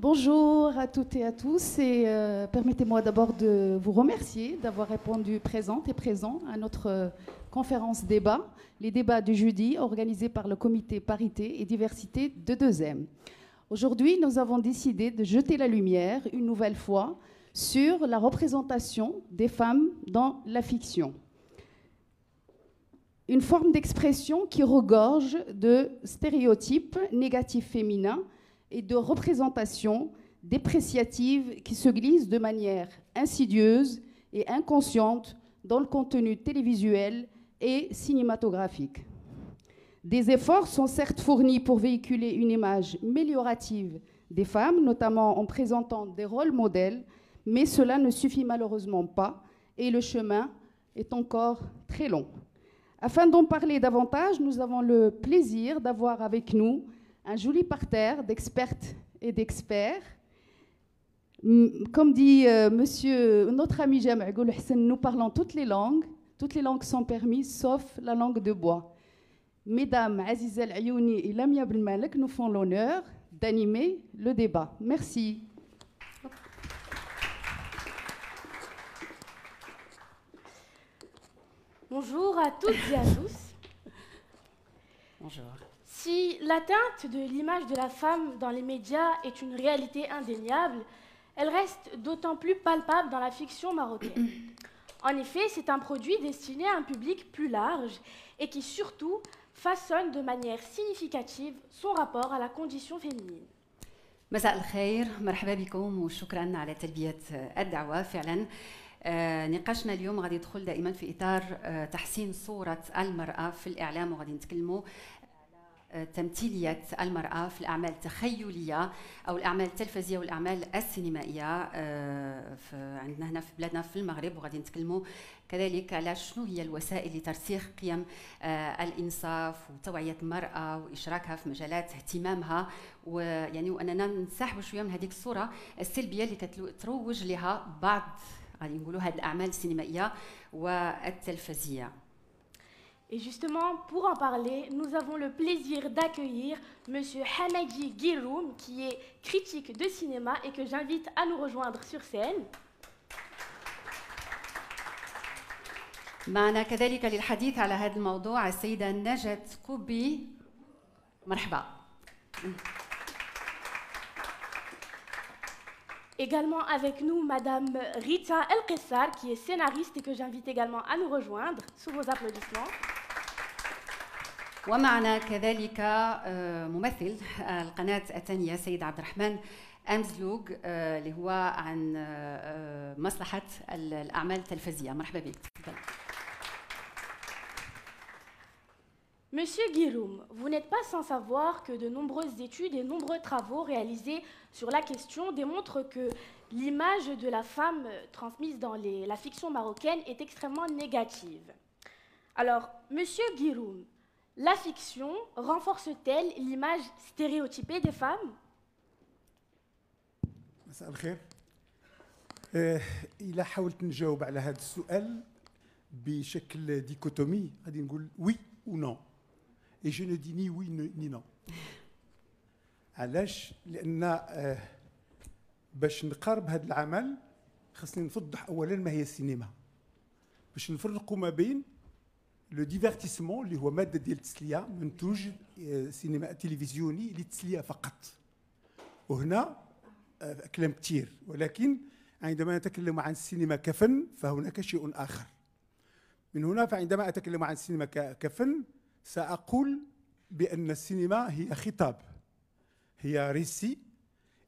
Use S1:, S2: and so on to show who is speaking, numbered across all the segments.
S1: Bonjour à toutes et à tous et permettez-moi d'abord de vous remercier d'avoir répondu présente et présent à notre conférence débat, les débats du jeudi organisés par le comité parité et diversité de 2M. Aujourd'hui, nous avons décidé de jeter la lumière une nouvelle fois sur la représentation des femmes dans la fiction. Une forme d'expression qui regorge de stéréotypes négatifs féminins et de représentations dépréciatives qui se glissent de manière insidieuse et inconsciente dans le contenu télévisuel et cinématographique. Des efforts sont certes fournis pour véhiculer une image améliorative des femmes, notamment en présentant des rôles modèles, mais cela ne suffit malheureusement pas et le chemin est encore très long. Afin d'en parler davantage, nous avons le plaisir d'avoir avec nous un joli parterre d'expertes et d'experts. Comme dit notre ami Jama' Goul Hassan, nous parlons toutes les langues sont permises sauf la langue de bois. Mesdames Aziza El Ayouni et Lamia Belmalek nous font l'honneur d'animer le débat. Merci.
S2: Bonjour à toutes et à tous.
S3: Bonjour.
S2: Si l'atteinte de l'image de la femme dans les médias est une réalité indéniable, elle reste d'autant plus palpable dans la fiction marocaine. En effet, c'est un produit destiné à un public plus large et qui surtout façonne de manière significative son rapport à la condition féminine.
S3: مساء الخير، مرحبا بكم وشكرا على تلبية الدعوة. فعلا نقاشنا اليوم غادي يدخل دائما في إطار تحسين صورة المرأة في الإعلام، وغادي نتكلموا على تمثيلية المرأة في الأعمال التخيلية أو الأعمال التلفزية والأعمال السينمائية عندنا هنا في بلادنا في المغرب، وغادي نتكلموا كذلك على شنو هي الوسائل لترسيخ قيم الإنصاف وتوعية المرأة وإشراكها في مجالات اهتمامها، ويعني وأننا نسحبوا شوية من هذيك الصورة السلبية اللي كتروج لها بعض غادي نقولوا هذه الأعمال السينمائية والتلفزية.
S2: Et justement, pour en parler, nous avons le plaisir d'accueillir Monsieur Hamadi Giroum, qui est critique de cinéma et que j'invite à nous rejoindre sur scène.
S3: معنا كذلك للحديث على هذا الموضوع السيدة نجاة كوبي. مرحبا.
S2: Également avec nous, Madame Rita El-Qessar, qui est scénariste et que j'invite également à nous rejoindre sous vos applaudissements.
S3: ومعنا كذلك ممثل القناة الثانية سيد عبد الرحمن أمزلوق اللي هو عن مصلحة الأعمال التلفزية. مرحبا بك.
S2: Monsieur Giroum, vous n'êtes pas sans savoir que de nombreuses études et nombreux travaux réalisés sur la question démontrent que l'image de la femme transmise dans la fiction marocaine est extrêmement négative. Alors, Monsieur Giroum, la fiction renforce-t-elle l'image stéréotypée des femmes?
S4: مساء الخير. إلا حاولت نجاوب على هذا السؤال بشكل ديكوتومي غادي نقول وي ou non. Et je ne dis ni oui ni non. علاش؟ لأن باش نقارب هذا العمل خاصني نفضح أولا ما هي السينما، باش نفرقوا ما بين لو ديفيرتيسمون اللي هو مادة ديال التسلية، منتوج سينما تلفزيوني للتسلية فقط. وهنا كلام كثير، ولكن عندما نتكلم عن السينما كفن فهناك شيء آخر. من هنا فعندما أتكلم عن السينما كفن سأقول بأن السينما هي خطاب، هي récit,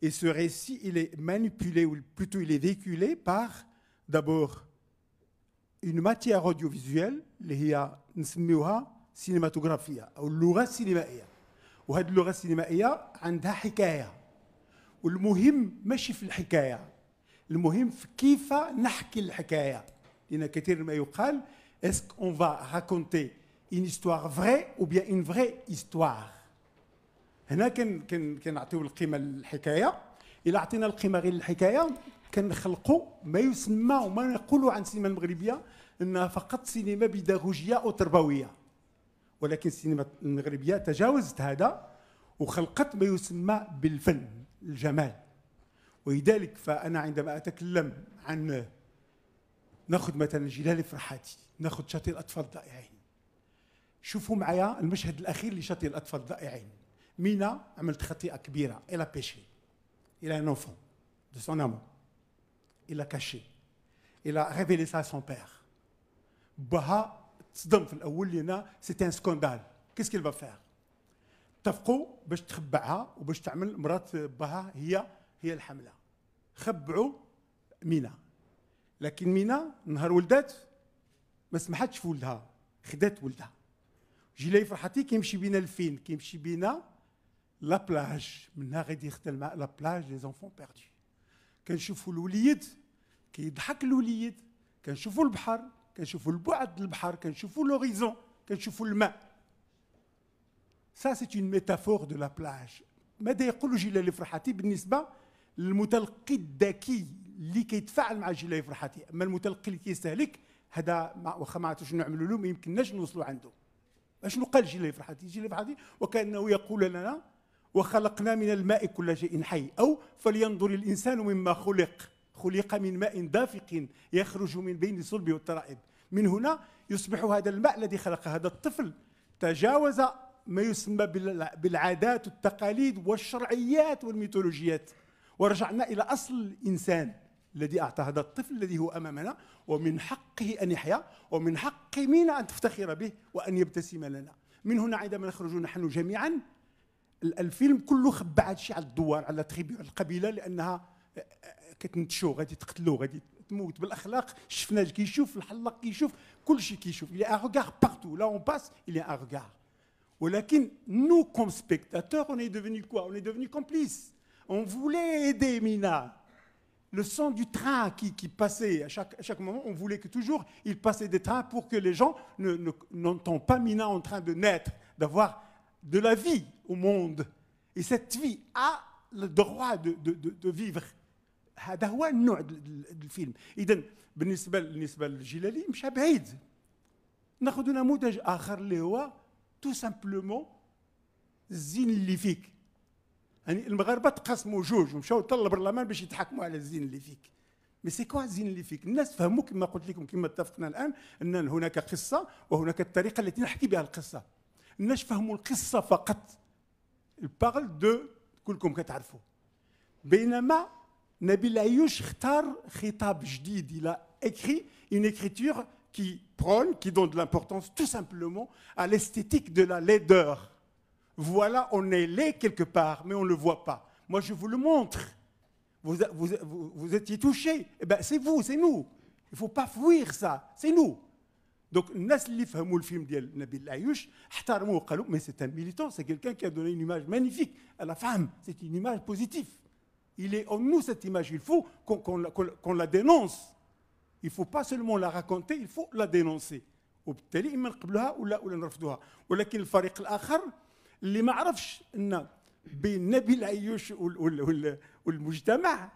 S4: et ce récit il est manipulé ou plutôt il est véhiculé par d'abord une matière audiovisuelle اللي هي نسميوها سينماتوغرافية أو اللغة السينمائية، وهذه اللغة السينمائية عندها حكاية، والمهم ماشي في الحكاية، المهم في كيف نحكي الحكاية، لأن كثير ما يقال est-ce qu'on va raconter une histoire vraie ou bien une vraie histoire. هنا كنعطيو القيمة للحكاية. إلا عطينا القيمة غير للحكاية كنخلقوا ما يسمى وما نقولوا عن السينما المغربية أنها فقط سينما بيداغوجية أو تربوية، ولكن السينما المغربية تجاوزت هذا وخلقت ما يسمى بالفن، الجمال. ولذلك فأنا عندما أتكلم عن ناخذ مثلا جلال فرحاتي، ناخذ شاطئ الأطفال الضائعين. شوفوا معايا المشهد الأخير لشاطئ الأطفال الضائعين. مينا عملت خطيئة كبيرة، إلى بيشي، إلى ان enfant de son amour. Il a caché. Il a révélé ça à son père. Baha تصدم في الأول لأن c'est un scandale. Qu'est-ce qu'il va faire؟ اتفقوا باش تخبعها وباش تعمل مرات باها هي الحملة. خبعوا مينا. لكن مينا نهار ولدات ما سمحتش في ولدها، خدات ولدها. جيلاي فرحتي كيمشي بينا الفين، كيمشي بينا لا بلاج، منها غادي يخدم الماء لا بلاج لي زونفون بيردو. كنشوفوا الوليد كيضحك الوليد، كنشوفوا البحر، كنشوفوا البعد البحر، كنشوفوا لوريزون، كنشوفوا الماء. Ça c'est une métaphore de la plage. ماذا يقول جلال فرحتي بالنسبة للمتلقي الذكي اللي كيتفاعل مع جلال فرحتي؟ اما المتلقي اللي كيستهلك هذا واخا ما عرفتش شنو نعملوا له ما يمكنناش نوصلوا عنده. شنو قال جلال فرحتي؟ جلال فرحتي وكأنه يقول لنا وخلقنا من الماء كل شيء حي، أو فلينظر الإنسان مما خلق من ماء دافق يخرج من بين الصلب والترائب. من هنا يصبح هذا الماء الذي خلق هذا الطفل تجاوز ما يسمى بالعادات والتقاليد والشرعيات والميثولوجيات، ورجعنا إلى أصل الإنسان الذي أعطى هذا الطفل الذي هو أمامنا، ومن حقه أن يحيا، ومن حق منا أن تفتخر به وأن يبتسم لنا. من هنا عندما نخرج نحن جميعا، الفيلم كله خبى هذا الشيء على الدوار، على القبيله، لانها كتنتشو، غادي تقتلو، غادي تموت بالاخلاق. شفنا كيشوف الحلاق، كيشوف كل شيء، كيشوف. il y a un regard partout là on passe, il y a un regard. ولكن nous comme spectateurs on est devenu quoi? On est devenu complices. On voulait aider Mina. Le son du train qui passait à chaque moment, on voulait que toujours il passait des trains pour que les gens n'entendent pas Mina en train de naître, d'avoir de la vie au monde. Et cette vie a le droit de vivre. هذا هو النوع الفيلم. إذن بالنسبة للجلالي مشى بعيد. ناخذ نموذج آخر اللي هو تو سامبلومون الزين اللي فيك. يعني المغاربة تقسموا جوج ومشاو حتى للبرلمان باش يتحكموا على الزين اللي فيك. مي سي كوا الزين اللي فيك؟ الناس فهموا كما قلت لكم، كما اتفقنا الآن، أن هناك قصة وهناك الطريقة التي نحكي بها القصة. الناس فهموا القصة فقط، البارل دو كلكم كتعرفوا. بينما نبيل عيوش اختار خطاب جديد. il a écrit une écriture qui prône, qui donne de l'importance tout simplement à l'esthétique de la laideur. Voilà, on est laid quelque part, mais on ne le voit pas. Moi, je vous le montre. Vous étiez touchés. Eh ben, c'est vous, c'est nous. Il ne faut pas fuir ça. C'est nous. Donc, الناس اللي فهموا الفيلم ديال نبيل عيوش احترموه وقالوا mais c'est un militant, c'est quelqu'un qui a donné une image magnifique à la femme. C'est une image positive. Il est en nous cette image. Il faut qu'on la dénonce. Il ne faut pas seulement la raconter, il faut la dénoncer. وبالتالي إما نقبلوها ولا نرفضوها. ولكن الفريق الآخر اللي ما عرفش أن بين نبيل عيوش والمجتمع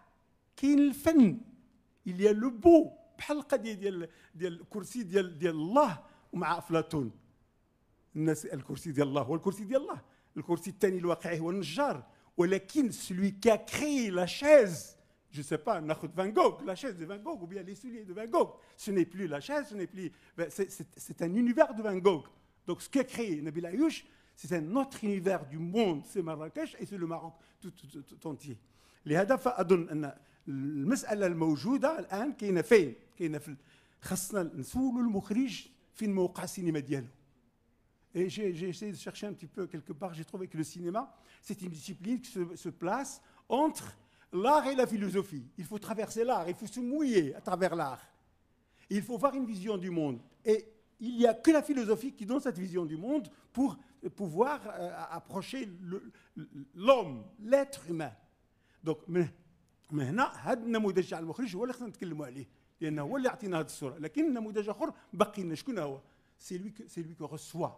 S4: كاين الفن. il y a le beau. بحال القضيه ديال الكرسي ديال الله ومع افلاطون. الناس الكرسي ديال الله هو الكرسي ديال الله، الكرسي الثاني الواقعي هو النجار. ولكن celui qui a créé la chaise, je sais pas, ناخذ Van Gogh, la chaise de Van Gogh ou bien les souliers de Van Gogh, ce n'est plus la chaise, ce n'est plus, c'est un univers de Van Gogh. Donc ce qu'a créé Nabil Ayouch, c'est un autre univers du monde, c'est Marrakech et c'est le Maroc tout entier. لهذا فأظن أن المسألة الموجودة الآن كاينة فين؟ كاينة في خاصنا نسولوا المخرج فين موقع السينما ديالو. Et j'ai essayé de chercher un petit peu quelque part, j'ai trouvé que le cinéma, c'est une discipline qui se place entre l'art et la philosophie. Il faut traverser l'art, il faut se mouiller à travers l'art. Il faut voir une vision du monde. Et il n'y a que la philosophie qui donne cette vision du monde pour pouvoir approcher l'homme, l'être humain. Donc, من هنا هذا النموذج تاع المخرج هو اللي خصنا نتكلموا عليه، لانه هو اللي يعطينا هذه الصوره. لكن نموذج اخر باقي لنا. شكون هو؟ سي لوي كو ريسوا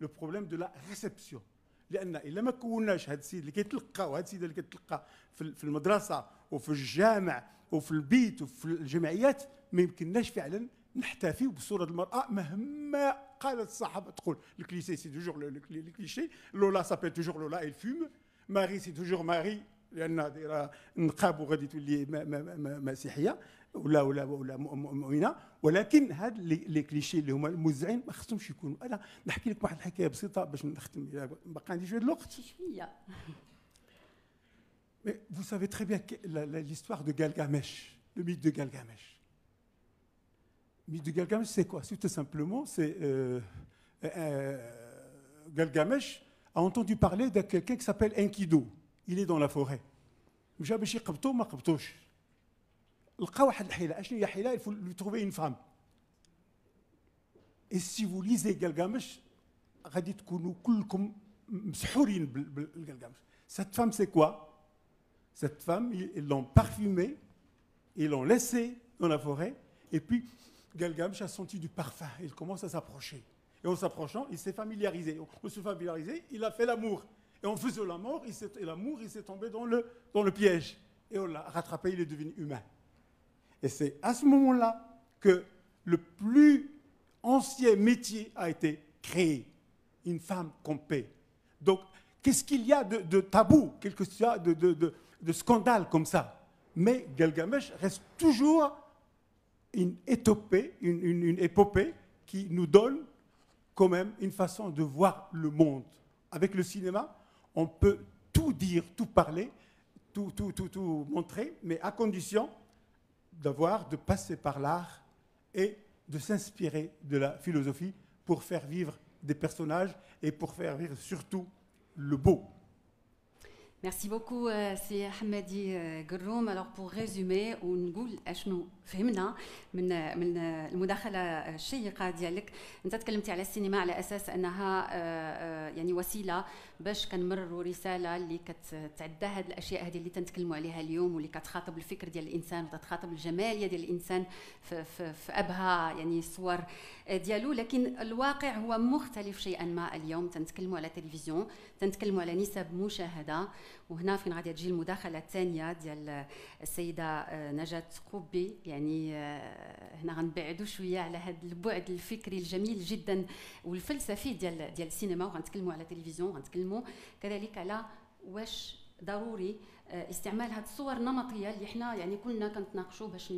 S4: لو بروبليم دو لا ريسبسيون. لان الا ما كوناش هذا السيد اللي كيتلقى وهذا السيد اللي كيتلقى في المدرسه وفي الجامع وفي البيت وفي الجمعيات، ما يمكنناش فعلا نحتفي بصوره المراه مهما قالت الصحافه. تقول الكليشي سي توجور لو كليشي، لولا سابيل توجور لولا، elle fume. Marie, c'est toujours Marie, لان دايره نقاب وغادي تولي مسيحيه ولا مؤمنه، ولكن هاد لي كليشي اللي هما الموزعين ما خصهمش يكونوا. انا نحكي لك واحد الحكايه بسيطه باش نختم، باقي عندي شويه الوقت
S3: شويه.
S4: Mais vous savez très bien l'histoire de Galgamech, le mythe de Galgamech. Le mythe de Galgamech, c'est quoi? C'est tout simplement, Galgamech a entendu parler de quelqu'un qui s'appelle Enkidu. Il est dans la forêt. مشى باش يقبطو ما قبطوش. لقى واحد الحيلة. اشنو هي الحيلة؟ il faut lui trouver une femme. Et si vous lisez Galgamech, غادي تكونوا كلكم مسحورين بالGalgamech. Cette femme, c'est quoi? Cette femme, ils l'ont parfumée, ils l'ont laissée dans la forêt, et puis Galgamech a senti du parfum. Il commence à s'approcher. Et en s'approchant, il s'est familiarisé. On se familiarisé, il a fait l'amour. Et en faisant l'amour, il s'est tombé dans le piège. Et on l'a rattrapé, il est devenu humain. Et c'est à ce moment-là que le plus ancien métier a été créé. Une femme qu'on paie. Donc, qu'est-ce qu'il y a de tabou, quelque chose de scandale comme ça? Mais Galgamech reste toujours une épopée qui nous donne quand même une façon de voir le monde. Avec le cinéma, on peut tout dire, tout parler, tout montrer, mais à condition de passer par l'art et de s'inspirer de la philosophie pour faire vivre des personnages et pour faire vivre surtout le beau.
S3: Merci beaucoup سي حمادي قروم. alors pour résumer ونقول اشنو فهمنا من المداخله الشيقه ديالك. انت تكلمتي على السينما على اساس انها يعني وسيله باش كنمرروا رساله اللي كتعدى هذه الاشياء هذه اللي تنتكلموا عليها اليوم، واللي كتخاطب الفكر ديال الانسان وتتخاطب الجماليه ديال الانسان في ابهى يعني الصور ديالو. لكن الواقع هو مختلف شيئا ما. اليوم تنتكلموا على تلفزيون، تنتكلموا على نسب مشاهده. وهنا فين غادي تجي المداخله الثانيه ديال السيده نجاة قبي. يعني هنا غنبعدوا شويه على هذا البعد الفكري الجميل جدا والفلسفي ديال السينما، وغنتكلموا على التلفزيون، وغنتكلموا كذلك على واش ضروري استعمال هذه الصور النمطيه اللي حنا يعني كلنا كنتناقشوا باش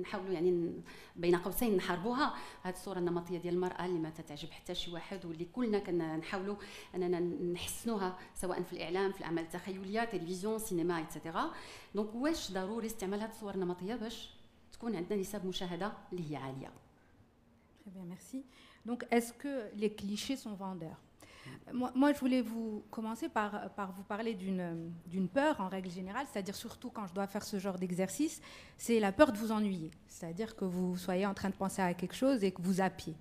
S3: نحاولوا يعني بين قوسين نحاربوها. هذه الصوره النمطيه ديال المراه اللي ما تتعجب حتى شي واحد، واللي كلنا كنحاولوا اننا نحسنوها سواء في الاعلام، في الاعمال التخيليه، تلفزيون، سينما ايتترا. دونك واش ضروري استعمال هذه الصور النمطيه باش تكون عندنا نسب مشاهده اللي هي عاليه؟
S5: Très bien, merci. Donc, est-ce que les clichés sont vendeurs? Moi, je voulais vous commencer par vous parler d'une peur en règle générale, c'est-à-dire surtout quand je dois faire ce genre d'exercice, c'est la peur de vous ennuyer, c'est-à-dire que vous soyez en train de penser à quelque chose et que vous zappiez.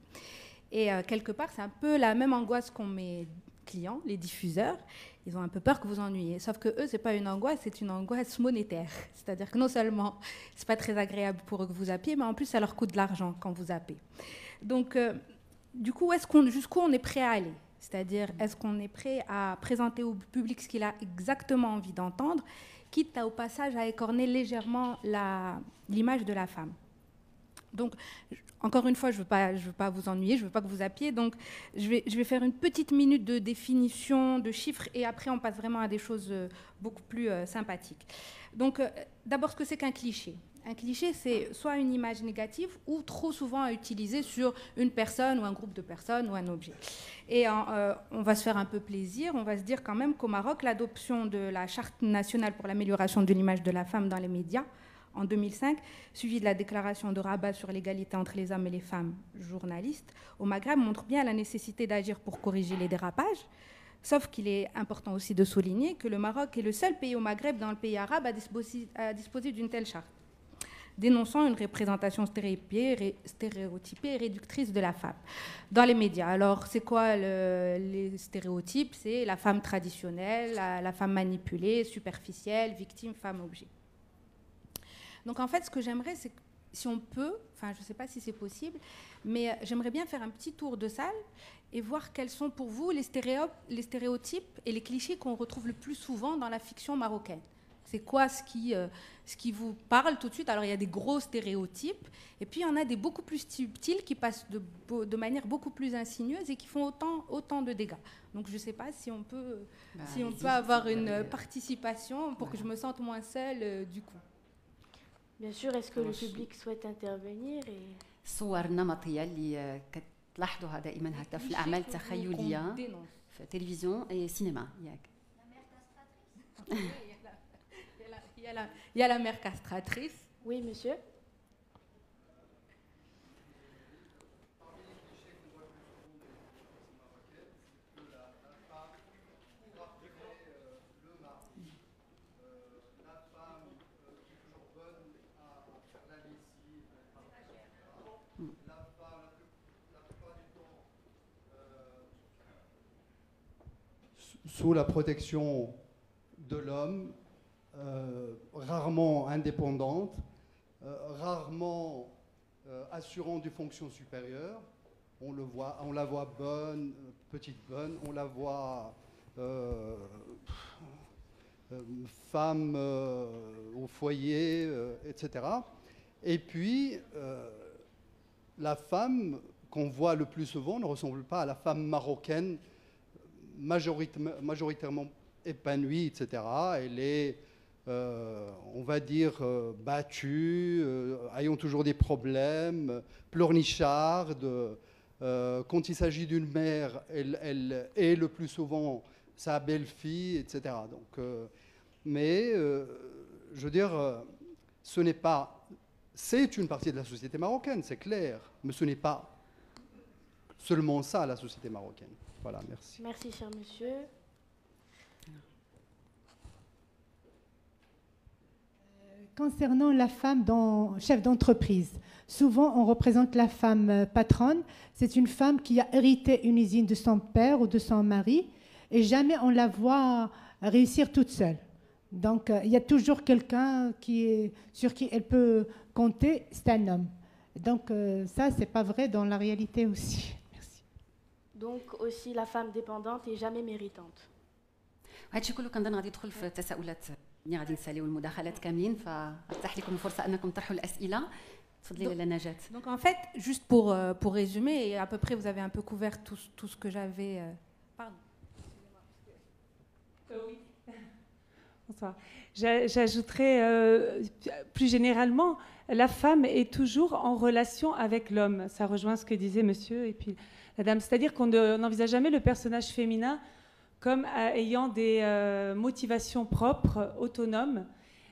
S5: Et quelque part, c'est un peu la même angoisse qu'ont mes clients, les diffuseurs. Ils ont un peu peur que vous ennuyiez. Sauf que eux, c'est pas une angoisse, c'est une angoisse monétaire. C'est-à-dire que non seulement c'est pas très agréable pour eux que vous zappiez, mais en plus ça leur coûte de l'argent quand vous zappez. Donc, du coup, jusqu'où on est prêt à aller? C'est-à-dire, est-ce qu'on est prêt à présenter au public ce qu'il a exactement envie d'entendre, quitte au passage à écorner légèrement l'image de la femme? Donc, encore une fois, je veux pas vous ennuyer, je veux pas que vous zappiez. Donc, je vais faire une petite minute de définition, de chiffres, et après, on passe vraiment à des choses beaucoup plus sympathiques. Donc, d'abord, ce que c'est qu'un cliché. Un cliché, c'est soit une image négative ou trop souvent à utiliser sur une personne ou un groupe de personnes ou un objet. Et on va se faire un peu plaisir, on va se dire quand même qu'au Maroc, l'adoption de la Charte nationale pour l'amélioration de l'image de la femme dans les médias en 2005, suivie de la déclaration de Rabat sur l'égalité entre les hommes et les femmes journalistes au Maghreb, montre bien la nécessité d'agir pour corriger les dérapages. Sauf qu'il est important aussi de souligner que le Maroc est le seul pays au Maghreb dans le pays arabe à disposer d'une telle charte, dénonçant une représentation stéréotypée et réductrice de la femme dans les médias. Alors, c'est quoi les stéréotypes? C'est la femme traditionnelle, la femme manipulée, superficielle, victime, femme-objet. Donc, en fait, ce que j'aimerais, c'est que si on peut, enfin, je ne sais pas si c'est possible, mais j'aimerais bien faire un petit tour de salle et voir quels sont pour vous les stéréotypes et les clichés qu'on retrouve le plus souvent dans la fiction marocaine. C'est quoi ce qui vous parle tout de suite? Alors, il y a des gros stéréotypes, et puis il y en a des beaucoup plus subtils qui passent de manière beaucoup plus insigneuse et qui font autant de dégâts. Donc, je ne sais pas si on peut, avoir une participation pour que je me sente moins seule du coup.
S2: Bien sûr, est-ce que le public souhaite intervenir
S3: الصور النمطية اللي كتلاحظوها دائما هكا في الأعمال التخيلية في التلفزيون et cinéma.
S5: Il y a la mère castratrice.
S2: Oui, monsieur.
S6: Sous la protection de l'homme, rarement indépendante, rarement assurant des fonctions supérieures. On la voit bonne, petite bonne, on la voit femme au foyer, etc. Et puis, la femme qu'on voit le plus souvent ne ressemble pas à la femme marocaine majoritairement épanouie, etc. Elle est, on va dire, battue, ayant toujours des problèmes, pleurnicharde. Quand il s'agit d'une mère, elle est le plus souvent sa belle-fille, etc. Donc, je veux dire, ce n'est pas... C'est une partie de la société marocaine, c'est clair, mais ce n'est pas seulement ça, la société marocaine. Voilà, merci.
S2: Merci, cher monsieur.
S7: Concernant la femme chef d'entreprise, souvent on représente la femme patronne. C'est une femme qui a hérité une usine de son père ou de son mari et jamais on la voit réussir toute seule. Donc il y a toujours quelqu'un sur qui elle peut compter, c'est un homme. Donc ça, c'est pas vrai dans la réalité aussi.
S2: Donc aussi la femme dépendante est jamais méritante.
S3: هادشي كله كنظن غادي يدخل في التساؤلات اللي غادي نساليو المداخلات كاملين فافتح لكم الفرصه انكم تطرحوا الاسئله. تفضلي لاله نجاة.
S5: Donc en fait, juste pour résumer, et à peu près vous avez un peu couvert tout ce que j'avais. Pardon.
S8: Oui. Bonsoir. J'ajouterais plus généralement, la femme est toujours en relation avec l'homme. Ça rejoint ce que disait monsieur et puis la dame. C'est-à-dire qu'on n'envisage jamais le personnage féminin comme ayant des motivations propres, autonomes.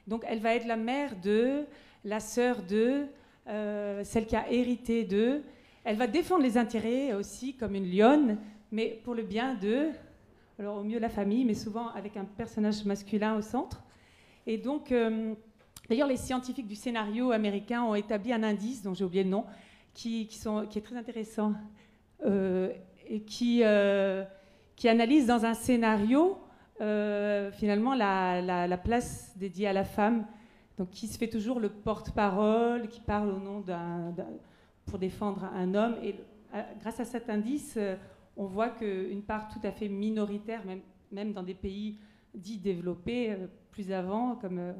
S8: Donc elle va être la mère d'eux, la sœur d'eux, celle qui a hérité d'eux. Elle va défendre les intérêts aussi comme une lionne, mais pour le bien d'eux. Alors au mieux la famille, mais souvent avec un personnage masculin au centre. Et donc, d'ailleurs, les scientifiques du scénario américain ont établi un indice, dont j'ai oublié le nom, qui est très intéressant, et qui analyse dans un scénario, finalement, la place dédiée à la femme, donc qui se fait toujours le porte-parole, qui parle au nom pour défendre un homme. Et grâce à cet indice, on voit qu'une part tout à fait minoritaire, même dans des pays dits développés, plus avant, comme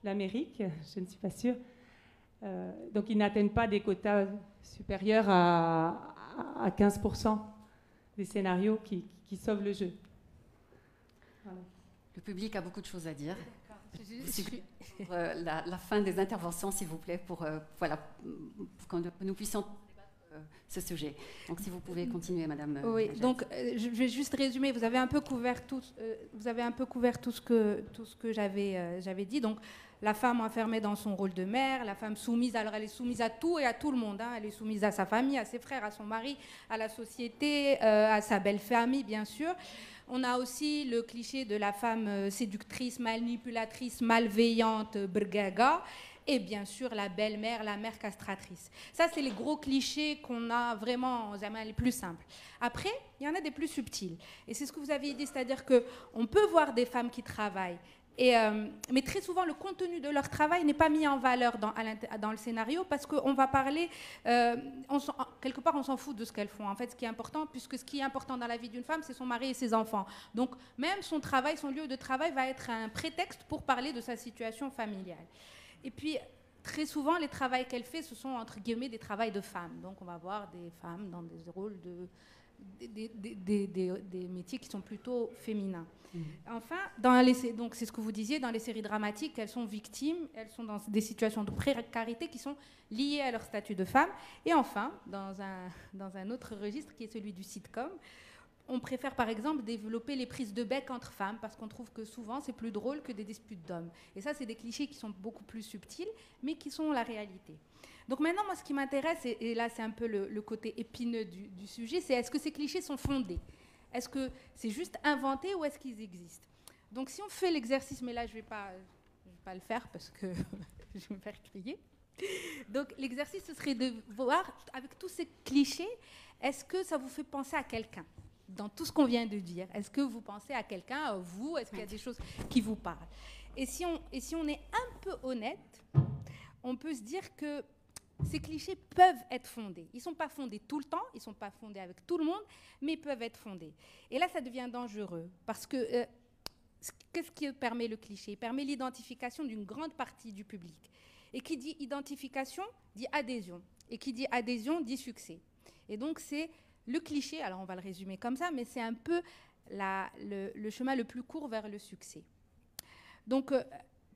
S8: l'Amérique, je ne suis pas sûre. Donc ils n'atteignent pas des quotas supérieurs à 15% des scénarios qui sauvent le jeu. Voilà.
S3: Le public a beaucoup de choses à dire. Pour la fin des interventions, s'il vous plaît, pour que nous puissions ce sujet. Donc, si vous pouvez continuer, Madame.
S5: Oui. Donc, je vais juste résumer. Vous avez un peu couvert tout ce que j'avais dit. Donc, la femme enfermée dans son rôle de mère, la femme soumise. Alors, elle est soumise à tout et à tout le monde. Hein. Elle est soumise à sa famille, à ses frères, à son mari, à la société, à sa belle famille, bien sûr. On a aussi le cliché de la femme séductrice, manipulatrice, malveillante, brgaga. Et bien sûr, la belle-mère, la mère castratrice. Ça, c'est les gros clichés qu'on a vraiment, les plus simples. Après, il y en a des plus subtils. Et c'est ce que vous avez dit, c'est-à-dire qu'on peut voir des femmes qui travaillent Mais très souvent, le contenu de leur travail n'est pas mis en valeur dans le scénario parce qu'on va parler, quelque part, on s'en fout de ce qu'elles font. En fait, ce qui est important, puisque ce qui est important dans la vie d'une femme, c'est son mari et ses enfants. Donc, même son travail, son lieu de travail va être un prétexte pour parler de sa situation familiale. Et puis, très souvent, les travails qu'elle fait, ce sont, entre guillemets, des travails de femmes. Donc, on va voir des femmes dans des rôles des métiers qui sont plutôt féminins. Enfin, donc c'est ce que vous disiez, dans les séries dramatiques, elles sont victimes, elles sont dans des situations de précarité qui sont liées à leur statut de femme. Et enfin, dans un autre registre qui est celui du sitcom, on préfère par exemple développer les prises de bec entre femmes parce qu'on trouve que souvent c'est plus drôle que des disputes d'hommes. Et ça, c'est des clichés qui sont beaucoup plus subtils, mais qui sont la réalité. Donc maintenant, moi, ce qui m'intéresse, et là c'est un peu le côté épineux du sujet, c'est est-ce que ces clichés sont fondés ? Est-ce que c'est juste inventé ou est-ce qu'ils existent ? Donc si on fait l'exercice, mais là je ne vais pas le faire parce que je vais me faire crier. Donc l'exercice, ce serait de voir, avec tous ces clichés, est-ce que ça vous fait penser à quelqu'un ? Dans tout ce qu'on vient de dire, est-ce que vous pensez à quelqu'un, à vous ? Est-ce qu'il y a des choses qui vous parlent ? Et si on est un peu honnête, on peut se dire que ces clichés peuvent être fondés. Ils ne sont pas fondés tout le temps, ils ne sont pas fondés avec tout le monde, mais ils peuvent être fondés. Et là, ça devient dangereux, parce que qu'est-ce qui permet le cliché ? Il permet l'identification d'une grande partie du public. Et qui dit identification, dit adhésion. Et qui dit adhésion, dit succès. Et donc, c'est le cliché, alors on va le résumer comme ça, mais c'est un peu le chemin le plus court vers le succès. Donc,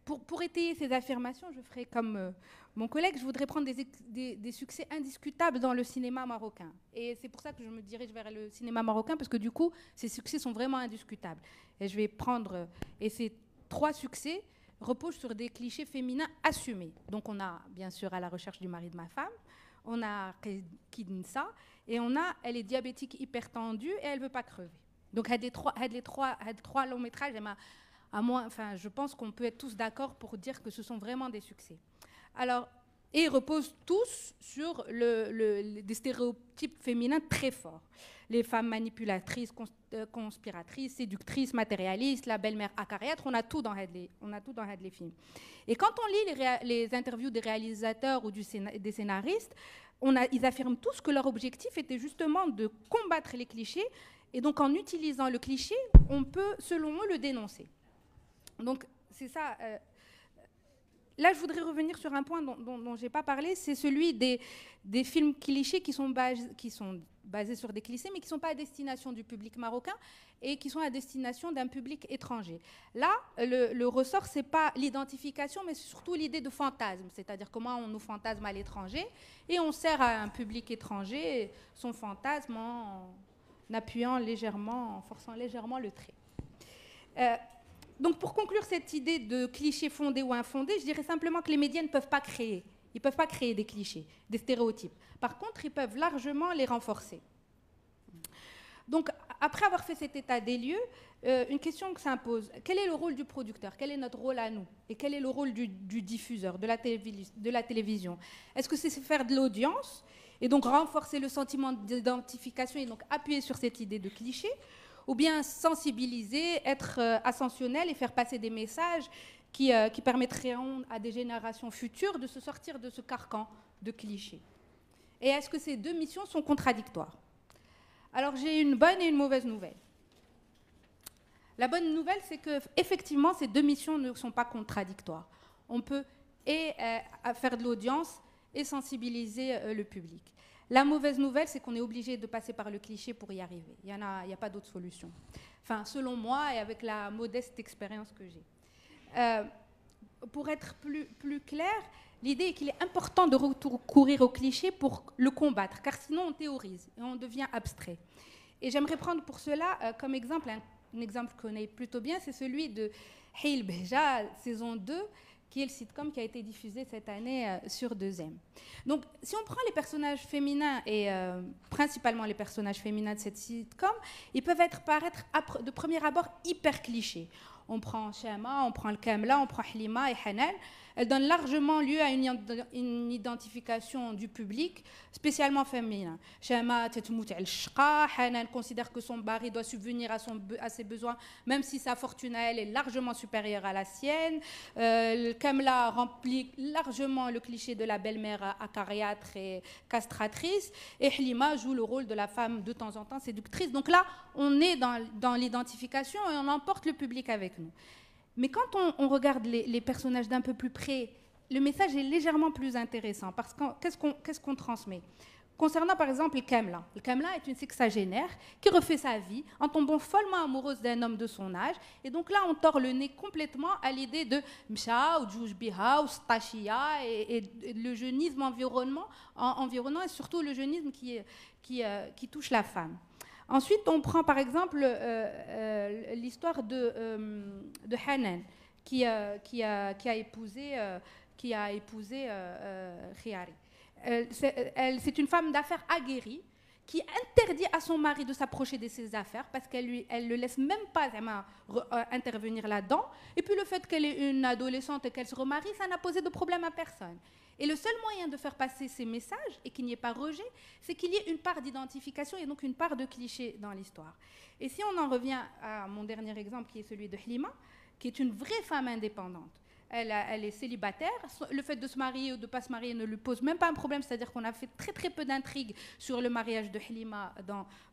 S5: pour étayer ces affirmations, je ferai comme mon collègue, je voudrais prendre des succès indiscutables dans le cinéma marocain. Et c'est pour ça que je me dirige vers le cinéma marocain, parce que du coup, ces succès sont vraiment indiscutables. Et je vais prendre... Et ces 3 succès reposent sur des clichés féminins assumés. Donc on a, bien sûr, À la recherche du mari de ma femme, on a Kidnissa, et on a Elle est diabétique hypertendue et elle ne veut pas crever. Donc les trois longs métrages, je pense qu'on peut être tous d'accord pour dire que ce sont vraiment des succès. Alors, et ils reposent tous sur des stéréotypes féminins très forts. Les femmes manipulatrices, conspiratrices, séductrices, matérialistes, la belle-mère acariâtre, on a tout dans les films. Et quand on lit les interviews des réalisateurs ou des scénaristes, ils affirment tous que leur objectif était justement de combattre les clichés. Et donc, en utilisant le cliché, on peut, selon eux, le dénoncer. Donc, c'est ça. Là, je voudrais revenir sur un point dont je n'ai pas parlé, c'est celui des films clichés qui sont basés sur des clichés, mais qui ne sont pas à destination du public marocain et qui sont à destination d'un public étranger. Là, le ressort, ce n'est pas l'identification, mais surtout l'idée de fantasme, c'est-à-dire comment on nous fantasme à l'étranger, et on sert à un public étranger son fantasme en appuyant légèrement, en forçant légèrement le trait. Donc, pour conclure cette idée de clichés fondés ou infondés, je dirais simplement que les médias ne peuvent pas créer. Ils ne peuvent pas créer des clichés, des stéréotypes. Par contre, ils peuvent largement les renforcer. Donc, après avoir fait cet état des lieux, une question s'impose. Quel est le rôle du producteur ? Quel est notre rôle à nous ? Et quel est le rôle du diffuseur, de la télévision ? Est-ce que c'est faire de l'audience et donc renforcer le sentiment d'identification et donc appuyer sur cette idée de cliché ? Ou bien sensibiliser, être ascensionnel et faire passer des messages qui permettraient à des générations futures de se sortir de ce carcan de clichés. Et est-ce que ces 2 missions sont contradictoires ? Alors j'ai une bonne et une mauvaise nouvelle. La bonne nouvelle, c'est qu'effectivement, ces 2 missions ne sont pas contradictoires. On peut faire de l'audience et sensibiliser le public. La mauvaise nouvelle, c'est qu'on est obligé de passer par le cliché pour y arriver. Il n'y a pas d'autre solution. Enfin, selon moi et avec la modeste expérience que j'ai. Pour être plus clair, l'idée est qu'il est important de recourir au cliché pour le combattre, car sinon on théorise et on devient abstrait. Et j'aimerais prendre pour cela comme exemple, un exemple qu'on connaît plutôt bien, c'est celui de Hail Beja, saison 2, qui est le sitcom qui a été diffusé cette année sur 2M. Donc, si on prend les personnages féminins, et principalement les personnages féminins de cette sitcom, ils peuvent paraître de premier abord hyper clichés. on prend Shama, on prend le Kamla, on prend Halima et Hanan. Elle donne largement lieu à une identification du public, spécialement féminin. Shama tetmout al-shqa, Hanan considère que son mari doit subvenir à ses besoins, même si sa fortune à elle est largement supérieure à la sienne. Le Kamla remplit largement le cliché de la belle-mère acariâtre et castratrice, et Halima joue le rôle de la femme de temps en temps séductrice. Donc là, on est dans l'identification et on emporte le public avec nous. Mais quand on regarde les personnages d'un peu plus près, le message est légèrement plus intéressant. Parce que qu'est-ce qu'on transmet? Concernant par exemple le Kamla est une sexagénaire qui refait sa vie en tombant follement amoureuse d'un homme de son âge. Et donc là, on tord le nez complètement à l'idée de Msha ou Djoujbiha ou Stachia et le jeunisme environnant et surtout le jeunisme qui touche la femme. Ensuite, on prend par exemple l'histoire de Hanan qui a épousé Khiyari. C'est une femme d'affaires aguerrie qui interdit à son mari de s'approcher de ses affaires parce qu'elle ne le laisse même pas intervenir là-dedans. Et puis le fait qu'elle est une adolescente et qu'elle se remarie, ça n'a posé de problème à personne. Et le seul moyen de faire passer ces messages et qu'il n'y ait pas rejet, c'est qu'il y ait une part d'identification et donc une part de cliché dans l'histoire. Et si on en revient à mon dernier exemple, qui est celui de Halima, qui est une vraie femme indépendante, elle est célibataire. Le fait de se marier ou de ne pas se marier ne lui pose même pas un problème, c'est-à-dire qu'on a fait très très peu d'intrigues sur le mariage de Halima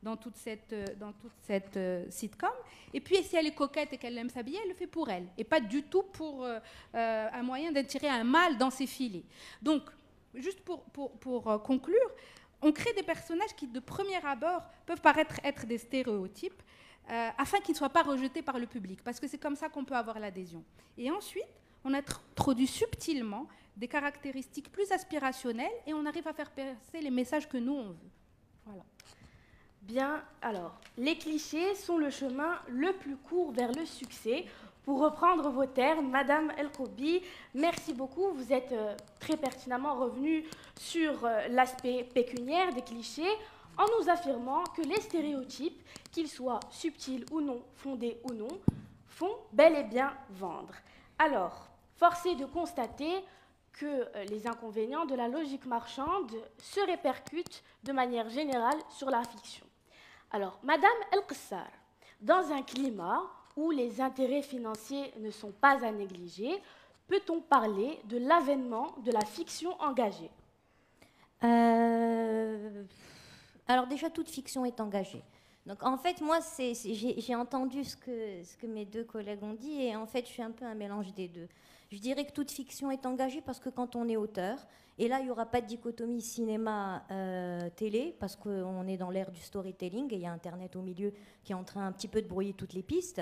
S5: dans toute cette sitcom. Et puis si elle est coquette et qu'elle aime s'habiller, elle le fait pour elle, et pas du tout pour un moyen d'attirer un mâle dans ses filets. Donc, juste pour conclure, on crée des personnages qui, de premier abord, peuvent paraître être des stéréotypes, afin qu'ils ne soient pas rejetés par le public, parce que c'est comme ça qu'on peut avoir l'adhésion. Et ensuite, on introduit subtilement des caractéristiques plus aspirationnelles et on arrive à faire passer les messages que nous, on veut. Voilà.
S2: Bien, alors, les clichés sont le chemin le plus court vers le succès. Pour reprendre vos termes, Madame El Khoubi, merci beaucoup. Vous êtes très pertinemment revenue sur l'aspect pécuniaire des clichés en nous affirmant que les stéréotypes, qu'ils soient subtils ou non, fondés ou non, font bel et bien vendre. Alors, force est de constater que les inconvénients de la logique marchande se répercutent de manière générale sur la fiction. Alors, Madame El-Qassar, dans un climat où les intérêts financiers ne sont pas à négliger, peut-on parler de l'avènement de la fiction engagée?
S9: Alors déjà, toute fiction est engagée. Donc en fait, moi, j'ai entendu ce que mes deux collègues ont dit, et en fait, je suis un peu un mélange des deux. Je dirais que toute fiction est engagée parce que quand on est auteur, et là, il n'y aura pas de dichotomie cinéma-télé, parce qu'on est dans l'ère du storytelling, et il y a Internet au milieu qui est en train un petit peu de brouiller toutes les pistes.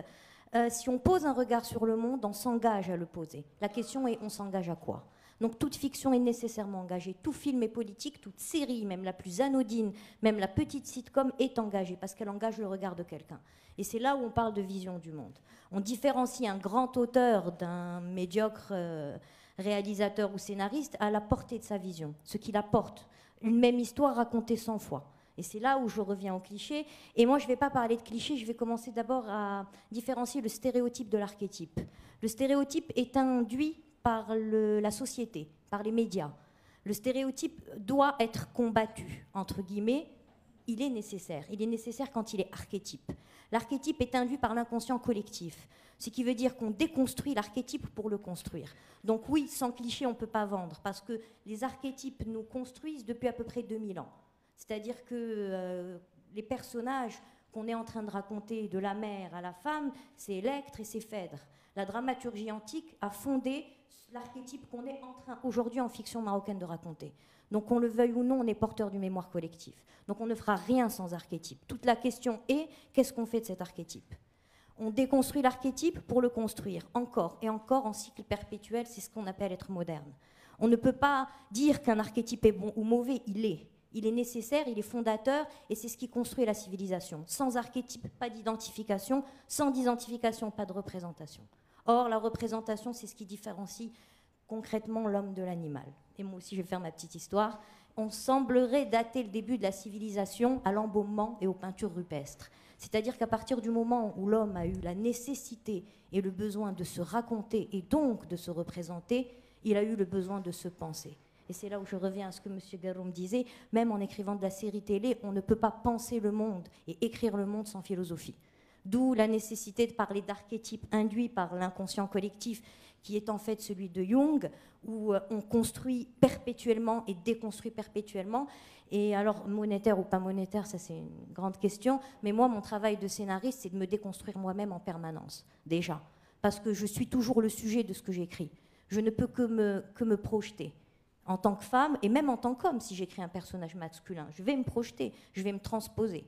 S9: Si on pose un regard sur le monde, on s'engage à le poser. La question est, on s'engage à quoi ? Donc toute fiction est nécessairement engagée. Tout film est politique, toute série, même la plus anodine, même la petite sitcom est engagée parce qu'elle engage le regard de quelqu'un. Et c'est là où on parle de vision du monde. On différencie un grand auteur d'un médiocre réalisateur ou scénariste à la portée de sa vision, ce qu'il apporte. Une même histoire racontée 100 fois. Et c'est là où je reviens au cliché. Et moi, je ne vais pas parler de cliché, je vais commencer d'abord à différencier le stéréotype de l'archétype. Le stéréotype est induit par la société, par les médias. Le stéréotype doit être combattu, entre guillemets. Il est nécessaire. Il est nécessaire quand il est archétype. L'archétype est induit par l'inconscient collectif, ce qui veut dire qu'on déconstruit l'archétype pour le construire. Donc oui, sans cliché, on ne peut pas vendre, parce que les archétypes nous construisent depuis à peu près 2000 ans. C'est-à-dire que les personnages qu'on est en train de raconter, de la mère à la femme, c'est Électre et c'est Phèdre. La dramaturgie antique a fondé l'archétype qu'on est en train aujourd'hui en fiction marocaine de raconter. Donc qu'on le veuille ou non, on est porteur du mémoire collectif. Donc on ne fera rien sans archétype. Toute la question est, qu'est-ce qu'on fait de cet archétype ? On déconstruit l'archétype pour le construire, encore et encore en cycle perpétuel, c'est ce qu'on appelle être moderne. On ne peut pas dire qu'un archétype est bon ou mauvais, il est. Il est nécessaire, il est fondateur, et c'est ce qui construit la civilisation. Sans archétype, pas d'identification. Sans identification, pas de représentation. Or, la représentation, c'est ce qui différencie concrètement l'homme de l'animal. Et moi aussi, je vais faire ma petite histoire. on semblerait dater le début de la civilisation à l'embaumement et aux peintures rupestres. C'est-à-dire qu'à partir du moment où l'homme a eu la nécessité et le besoin de se raconter et donc de se représenter, il a eu le besoin de se penser. Et c'est là où je reviens à ce que M. Garoum disait, même en écrivant de la série télé, on ne peut pas penser le monde et écrire le monde sans philosophie. D'où la nécessité de parler d'archétypes induits par l'inconscient collectif, qui est en fait celui de Jung, où on construit perpétuellement et déconstruit perpétuellement. Et alors, monétaire ou pas monétaire, ça c'est une grande question, mais moi, mon travail de scénariste, c'est de me déconstruire moi-même en permanence, déjà, parce que je suis toujours le sujet de ce que j'écris. Je ne peux que me projeter. En tant que femme, et même en tant qu'homme, si j'écris un personnage masculin, je vais me projeter, je vais me transposer.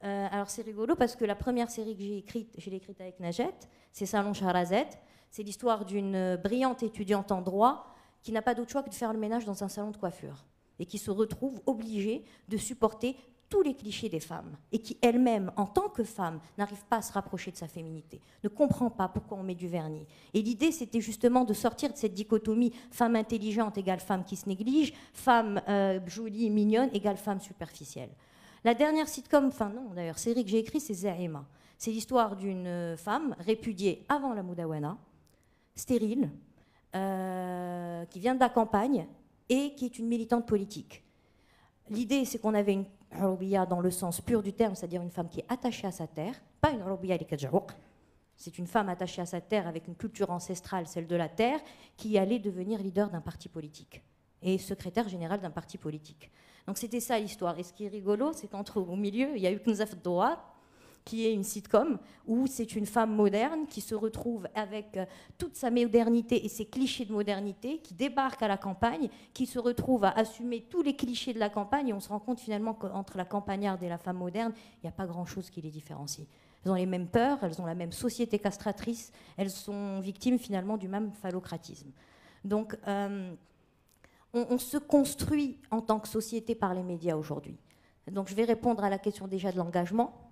S9: Alors c'est rigolo parce que la première série que j'ai écrite, je l'ai écrite avec Najet, c'est Salon Charazet. C'est l'histoire d'une brillante étudiante en droit qui n'a pas d'autre choix que de faire le ménage dans un salon de coiffure et qui se retrouve obligée de supporter tous les clichés des femmes et qui elle-même, en tant que femme, n'arrive pas à se rapprocher de sa féminité, ne comprend pas pourquoi on met du vernis. Et l'idée, c'était justement de sortir de cette dichotomie femme intelligente égale femme qui se néglige, femme jolie, mignonne égale femme superficielle. La dernière sitcom, enfin non d'ailleurs, série que j'ai écrite, c'est Zaima. C'est l'histoire d'une femme répudiée avant la Moudawana, stérile, qui vient de la campagne et qui est une militante politique. L'idée, c'est qu'on avait une Roubiya dans le sens pur du terme, c'est-à-dire une femme qui est attachée à sa terre, pas une Roubiya li kadjaouk. C'est une femme attachée à sa terre avec une culture ancestrale, celle de la terre, qui allait devenir leader d'un parti politique et secrétaire général d'un parti politique. Donc c'était ça l'histoire. Et ce qui est rigolo, c'est qu'au milieu, il y a eu Knzaf Doha, qui est une sitcom où c'est une femme moderne qui se retrouve avec toute sa modernité et ses clichés de modernité, qui débarque à la campagne, qui se retrouve à assumer tous les clichés de la campagne, et on se rend compte finalement qu'entre la campagnarde et la femme moderne, il n'y a pas grand-chose qui les différencie. Elles ont les mêmes peurs, elles ont la même société castratrice, elles sont victimes finalement du même phallocratisme. Donc on se construit en tant que société par les médias aujourd'hui. Donc je vais répondre à la question déjà de l'engagement,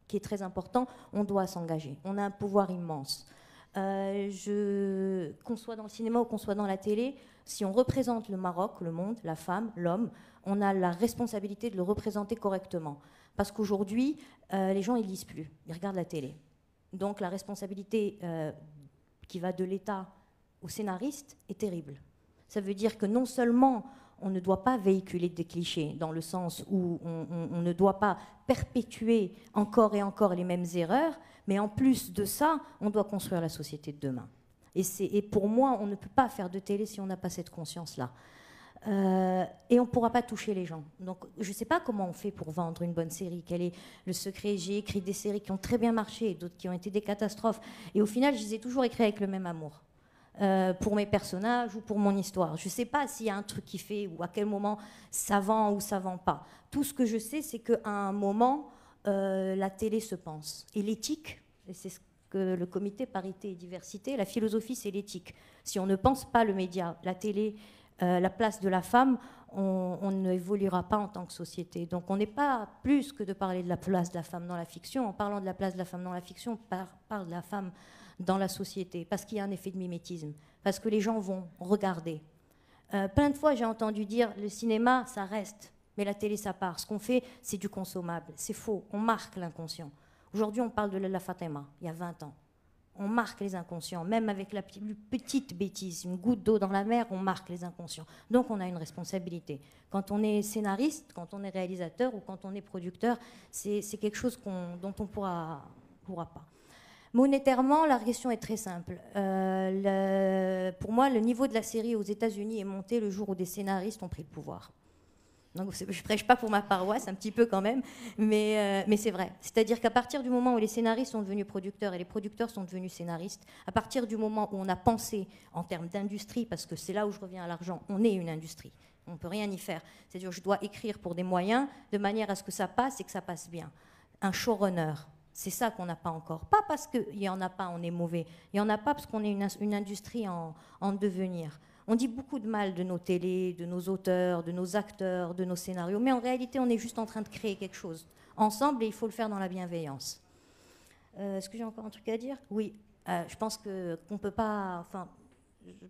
S9: qui est très important. On doit s'engager. On a un pouvoir immense. Qu'on soit dans le cinéma ou qu'on soit dans la télé, si on représente le Maroc, le monde, la femme, l'homme, on a la responsabilité de le représenter correctement. Parce qu'aujourd'hui, les gens, ils lisent plus. Ils regardent la télé. Donc la responsabilité qui va de l'État au scénariste est terrible. Ça veut dire que non seulement on ne doit pas véhiculer des clichés, dans le sens où on ne doit pas perpétuer encore et encore les mêmes erreurs, mais en plus de ça, on doit construire la société de demain. Et pour moi, on ne peut pas faire de télé si on n'a pas cette conscience-là. Et on ne pourra pas toucher les gens. Donc je ne sais pas comment on fait pour vendre une bonne série, quel est le secret. J'ai écrit des séries qui ont très bien marché, d'autres qui ont été des catastrophes. Et au final, je les ai toujours écrites avec le même amour. Pour mes personnages ou pour mon histoire. Je ne sais pas s'il y a un truc qui fait ou à quel moment ça vend ou ça vend pas. Tout ce que je sais, c'est qu'à un moment, la télé se pense. Et l'éthique, et c'est ce que le comité parité et diversité, la philosophie, c'est l'éthique. Si on ne pense pas le média, la télé, la place de la femme, on ne évoluera pas en tant que société. Donc on n'est pas plus que de parler de la place de la femme dans la fiction. En parlant de la place de la femme dans la fiction, on parle de la femme dans la société, parce qu'il y a un effet de mimétisme, parce que les gens vont regarder. Plein de fois, j'ai entendu dire, le cinéma, ça reste, mais la télé, ça part. Ce qu'on fait, c'est du consommable. C'est faux, on marque l'inconscient. Aujourd'hui, on parle de la Fatima, il y a 20 ans. On marque les inconscients, même avec la plus petite bêtise, une goutte d'eau dans la mer, on marque les inconscients. Donc on a une responsabilité. Quand on est scénariste, quand on est réalisateur ou quand on est producteur, c'est quelque chose dont on pourra pas. Monétairement, la question est très simple. Pour moi, le niveau de la série aux États-Unis est monté le jour où des scénaristes ont pris le pouvoir. Donc, je ne prêche pas pour ma paroisse, un petit peu quand même, mais c'est vrai. C'est-à-dire qu'à partir du moment où les scénaristes sont devenus producteurs et les producteurs sont devenus scénaristes, à partir du moment où on a pensé en termes d'industrie, parce que c'est là où je reviens à l'argent, on est une industrie, on ne peut rien y faire. C'est-à-dire que je dois écrire pour des moyens de manière à ce que ça passe et que ça passe bien. Un showrunner. C'est ça qu'on n'a pas encore. Pas parce qu'il n'y en a pas, on est mauvais. Il n'y en a pas parce qu'on est une industrie en devenir. On dit beaucoup de mal de nos télés, de nos auteurs, de nos acteurs, de nos scénarios, mais en réalité, on est juste en train de créer quelque chose ensemble et il faut le faire dans la bienveillance. Est-ce que j'ai encore un truc à dire? Oui. Je pense qu'on ne peut pas... Enfin,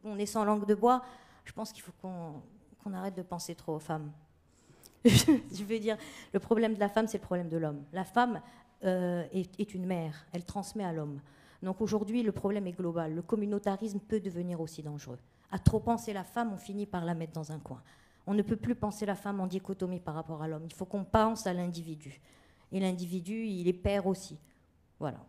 S9: on est sans langue de bois. Je pense qu'il faut qu'on qu'on arrête de penser trop aux femmes. Je veux dire, le problème de la femme, c'est le problème de l'homme. La femme est une mère, elle transmet à l'homme. Donc aujourd'hui, le problème est global. Le communautarisme peut devenir aussi dangereux. À trop penser la femme, on finit par la mettre dans un coin. On ne peut plus penser la femme en dichotomie par rapport à l'homme. Il faut qu'on pense à l'individu. Et l'individu, il est père aussi. Voilà.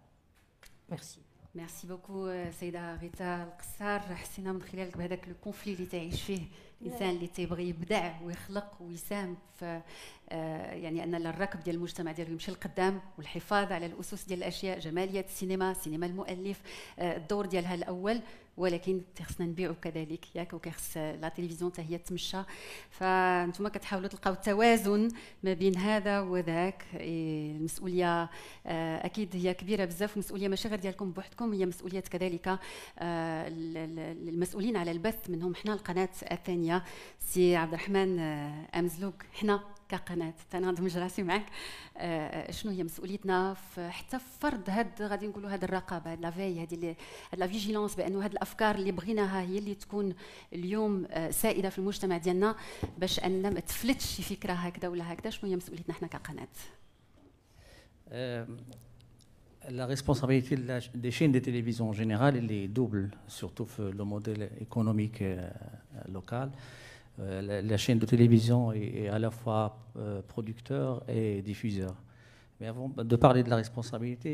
S9: Merci.
S3: ميرسي بوكو سيدة ريتا القصار. حسينا من خلالك بهذاك لو كونفلي اللي تعيش فيه الانسان اللي تيبغي يبدع ويخلق ويساهم في يعني ان الركب ديال المجتمع ديالو يمشي للقدام والحفاظ على الاسس ديال الاشياء، جماليات السينما، سينما المؤلف، الدور ديالها الاول، ولكن خصنا نبيعوا كذلك ياك، وكيخص لا تلفزيون حتى هي تمشى. فانتم كتحاولوا تلقاو التوازن ما بين هذا وذاك. المسؤوليه اكيد هي كبيره بزاف، مسؤوليه ماشي غير ديالكم بوحدكم، هي مسؤوليه كذلك المسؤولين على البث، منهم حنا القناه الثانيه. سي عبد الرحمن امزلوك، حنا كقناه تناضم راسي معك، شنو هي مسؤوليتنا في حتى في فرض هاد غادي نقولوا هاد الرقابه، هاد لافي، هاد لا فيجيلونس، بانه هاد الافكار اللي بغيناها هي اللي تكون اليوم سائده في المجتمع ديالنا، باش ان ما تفلتش شي فكره هكذا ولا هكذا. شنو هي مسؤوليتنا حنا كقناه؟
S10: La responsabilité des chaînes de télévision en général, elle est double, surtout pour le modèle économique local. La chaîne de télévision est à la fois producteur et diffuseur. Mais avant de parler de la responsabilité,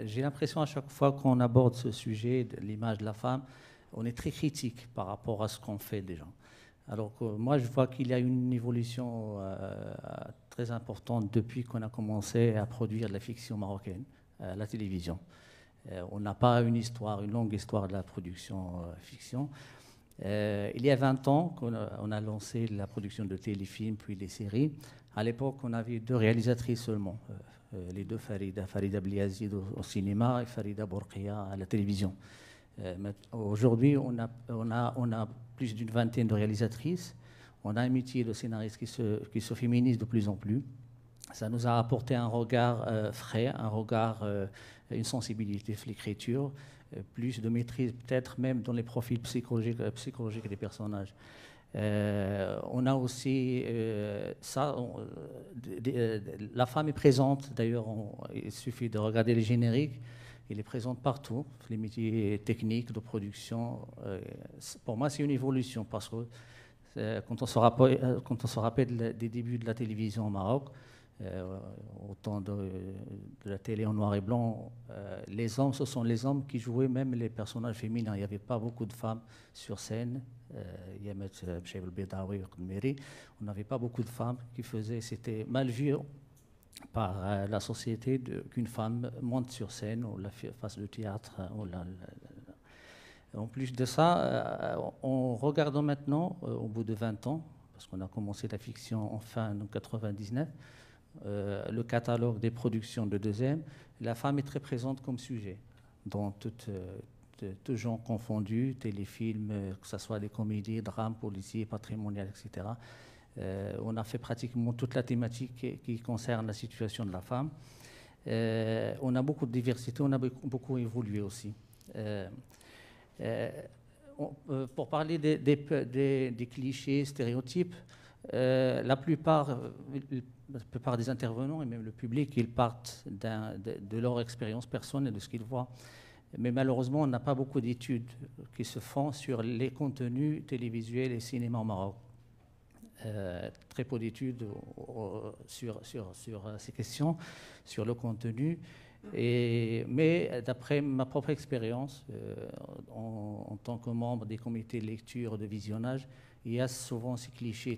S10: j'ai l'impression à chaque fois qu'on aborde ce sujet de l'image de la femme, on est très critique par rapport à ce qu'on fait déjà. Alors que moi, je vois qu'il y a une évolution très importante depuis qu'on a commencé à produire de la fiction marocaine à la télévision. On n'a pas une longue histoire de la production fiction. Il y a 20 ans qu'on a lancé la production de téléfilms puis des séries. À l'époque, on avait 2 réalisatrices seulement, les 2 Farida Bliazid au cinéma et Farida Bourqiya à la télévision. Aujourd'hui, on a plus d'une vingtaine de réalisatrices. On a un métier de scénariste qui se féminise de plus en plus. Ça nous a apporté un regard frais, un regard, une sensibilité de l'écriture, plus de maîtrise peut-être même dans les profils psychologiques des personnages. On a aussi la femme est présente, d'ailleurs il suffit de regarder les génériques, elle est présente partout, les métiers techniques de production. Pour moi c'est une évolution parce que quand on se rappelle des débuts de la télévision au Maroc, au temps de la télé en noir et blanc, les hommes, ce sont les hommes qui jouaient même les personnages féminins. Il n'y avait pas beaucoup de femmes sur scène. On n'avait pas beaucoup de femmes qui faisaient, c'était mal vu par la société qu'une femme monte sur scène ou fasse le théâtre. En plus de ça, en regardant maintenant, au bout de 20 ans, parce qu'on a commencé la fiction en fin 1999, le catalogue des productions de deuxième, la femme est très présente comme sujet, dans tous genres confondus, téléfilms, que ce soit des comédies, drames, policiers, patrimoniales, etc. On a fait pratiquement toute la thématique qui concerne la situation de la femme. On a beaucoup de diversité, on a beaucoup évolué aussi. Pour parler des clichés, stéréotypes, la plupart des intervenants et même le public, ils partent de leur expérience personnelle, de ce qu'ils voient. Mais malheureusement, on n'a pas beaucoup d'études qui se font sur les contenus télévisuels et cinéma au Maroc. Très peu d'études sur ces questions, sur le contenu. Mais d'après ma propre expérience, en tant que membre des comités de lecture, de visionnage, il y a souvent ces clichés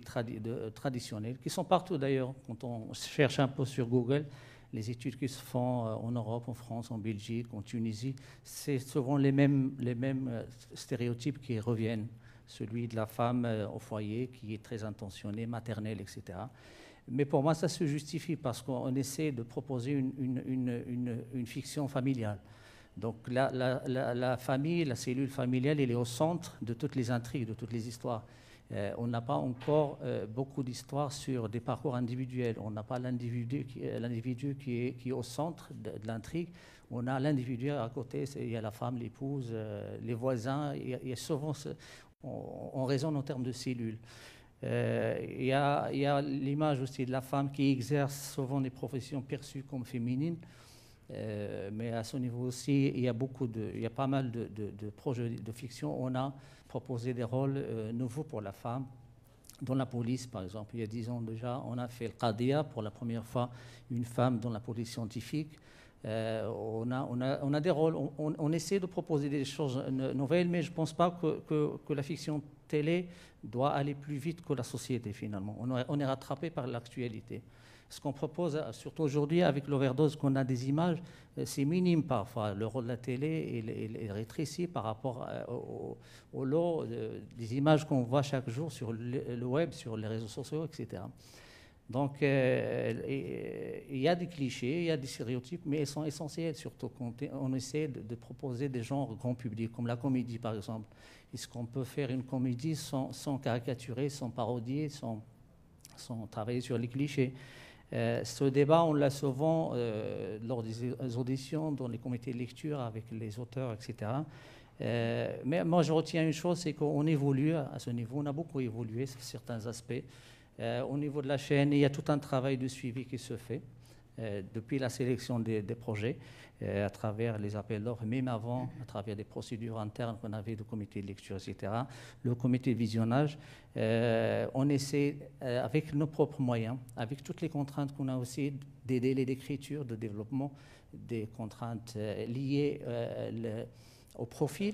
S10: traditionnels, qui sont partout d'ailleurs. Quand on cherche un peu sur Google, les études qui se font en Europe, en France, en Belgique, en Tunisie, c'est souvent les mêmes stéréotypes qui reviennent. Celui de la femme au foyer qui est très intentionnée, maternelle, etc. Mais pour moi, ça se justifie parce qu'on essaie de proposer une fiction familiale. Donc la famille, la cellule familiale, elle est au centre de toutes les intrigues, de toutes les histoires. On n'a pas encore beaucoup d'histoires sur des parcours individuels. On n'a pas l'individu qui est au centre de l'intrigue. On a l'individu à côté, il y a la femme, l'épouse, les voisins. Il y a souvent on raisonne en termes de cellules. Il y a l'image aussi de la femme qui exerce souvent des professions perçues comme féminines. Mais à ce niveau aussi, il y a pas mal de projets de fiction. On a proposé des rôles nouveaux pour la femme. Dans la police, par exemple, il y a 10 ans déjà, on a fait le Qadia, pour la première fois, une femme dans la police scientifique. On a des rôles, on essaie de proposer des choses nouvelles, mais je ne pense pas que la fiction télé doit aller plus vite que la société, finalement. On est rattrapé par l'actualité. Ce qu'on propose, surtout aujourd'hui, avec l'overdose, qu'on a des images, c'est minime parfois. Le rôle de la télé est rétréci par rapport au lot des images qu'on voit chaque jour sur le web, sur les réseaux sociaux, etc. Donc, il y a des clichés, il y a des stéréotypes, mais ils sont essentiels, surtout quand on essaie de proposer des genres grand public, comme la comédie, par exemple. Est-ce qu'on peut faire une comédie sans caricaturer, sans parodier, sans travailler sur les clichés? Ce débat, on l'a souvent lors des auditions, dans les comités de lecture avec les auteurs, etc. Mais moi, je retiens une chose, c'est qu'on évolue à ce niveau. On a beaucoup évolué sur certains aspects. Au niveau de la chaîne, il y a tout un travail de suivi qui se fait depuis la sélection des projets, à travers les appels d'offres, même avant, à travers des procédures internes qu'on avait de comité de lecture, etc. Le comité de visionnage, on essaie, avec nos propres moyens, avec toutes les contraintes qu'on a aussi, des délais d'écriture, de développement, des contraintes liées au profil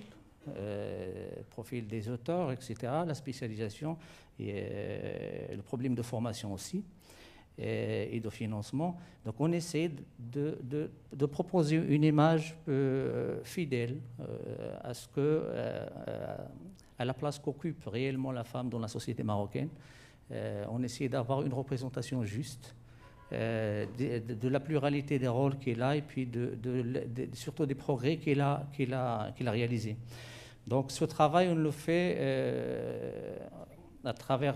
S10: des auteurs, etc., la spécialisation, et le problème de formation aussi, et de financement. Donc on essaie de proposer une image fidèle à ce que, à la place qu'occupe réellement la femme dans la société marocaine. On essaie d'avoir une représentation juste de la pluralité des rôles qu'elle a et puis surtout des progrès qu'elle a réalisés. Donc ce travail, on le fait à travers...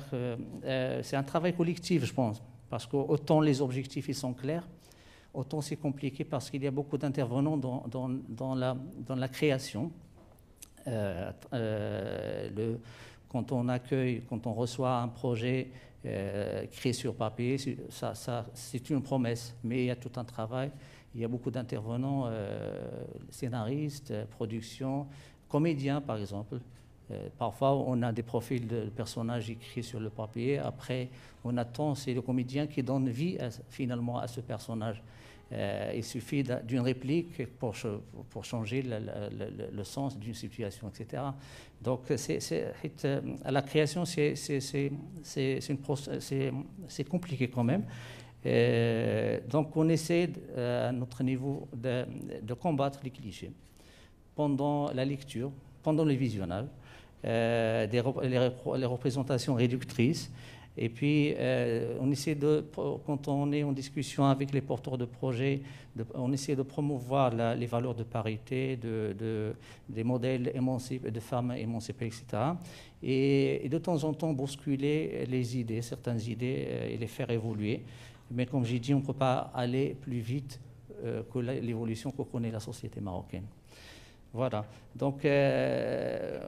S10: c'est un travail collectif, je pense, parce qu'autant les objectifs ils sont clairs, autant c'est compliqué parce qu'il y a beaucoup d'intervenants dans la création. Quand on accueille, quand on reçoit un projet créé sur papier, c'est une promesse, mais il y a tout un travail. Il y a beaucoup d'intervenants, scénaristes, production, comédiens par exemple. Parfois, on a des profils de personnages écrits sur le papier. Après, on attend, c'est le comédien qui donne vie finalement à ce personnage. Il suffit d'une réplique pour changer le sens d'une situation, etc. Donc, à la création, c'est compliqué quand même. Donc, on essaie à notre niveau de combattre les clichés pendant la lecture, pendant le visionnage. Les représentations réductrices. Et puis, on essaie quand on est en discussion avec les porteurs de projets, on essaie de promouvoir les valeurs de parité, des modèles de femmes émancipées, etc. Et de temps en temps, bousculer les idées, certaines idées, et les faire évoluer. Mais comme j'ai dit, on ne peut pas aller plus vite que l'évolution que connaît la société marocaine. Voilà. Donc, les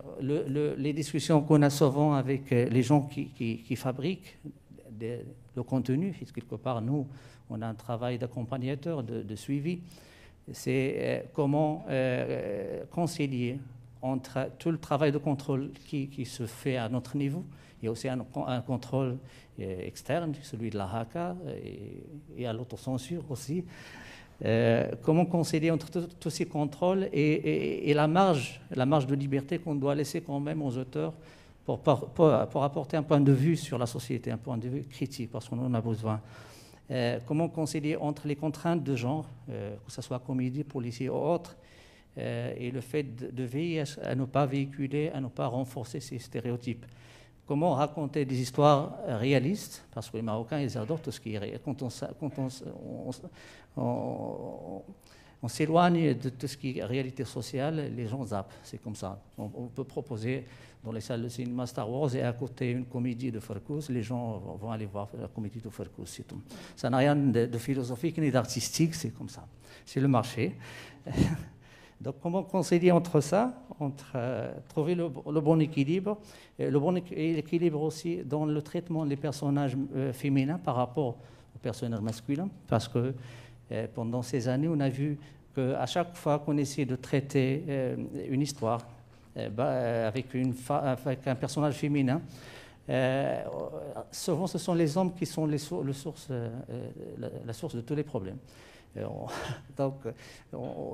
S10: discussions qu'on a souvent avec les gens qui fabriquent le contenu, quelque part, nous, on a un travail d'accompagnateur, de suivi, c'est comment concilier entre tout le travail de contrôle qui se fait à notre niveau. Il y a aussi un contrôle externe, celui de la HACA, et à l'autocensure aussi. Comment concilier entre tous ces contrôles et la marge de liberté qu'on doit laisser quand même aux auteurs pour apporter un point de vue sur la société, un point de vue critique, parce qu'on en a besoin. Comment concilier entre les contraintes de genre, que ce soit comédie, policier ou autre, et le fait de veiller à ne pas véhiculer, à ne pas renforcer ces stéréotypes. Comment raconter des histoires réalistes, parce que les Marocains, ils adorent tout ce qui est réel. Quand on s'éloigne de tout ce qui est réalité sociale, les gens zappent, c'est comme ça. On peut proposer dans les salles de cinéma Star Wars et à côté une comédie de Farkous, les gens vont aller voir la comédie de Farkous, c'est tout. Ça n'a rien de philosophique ni d'artistique, c'est comme ça. C'est le marché. Donc, comment concilier entre ça, entre trouver le bon équilibre, l'équilibre aussi dans le traitement des personnages féminins par rapport aux personnages masculins, parce que pendant ces années, on a vu qu'à chaque fois qu'on essaie de traiter une histoire avec un personnage féminin, souvent ce sont les hommes qui sont la source de tous les problèmes. Donc,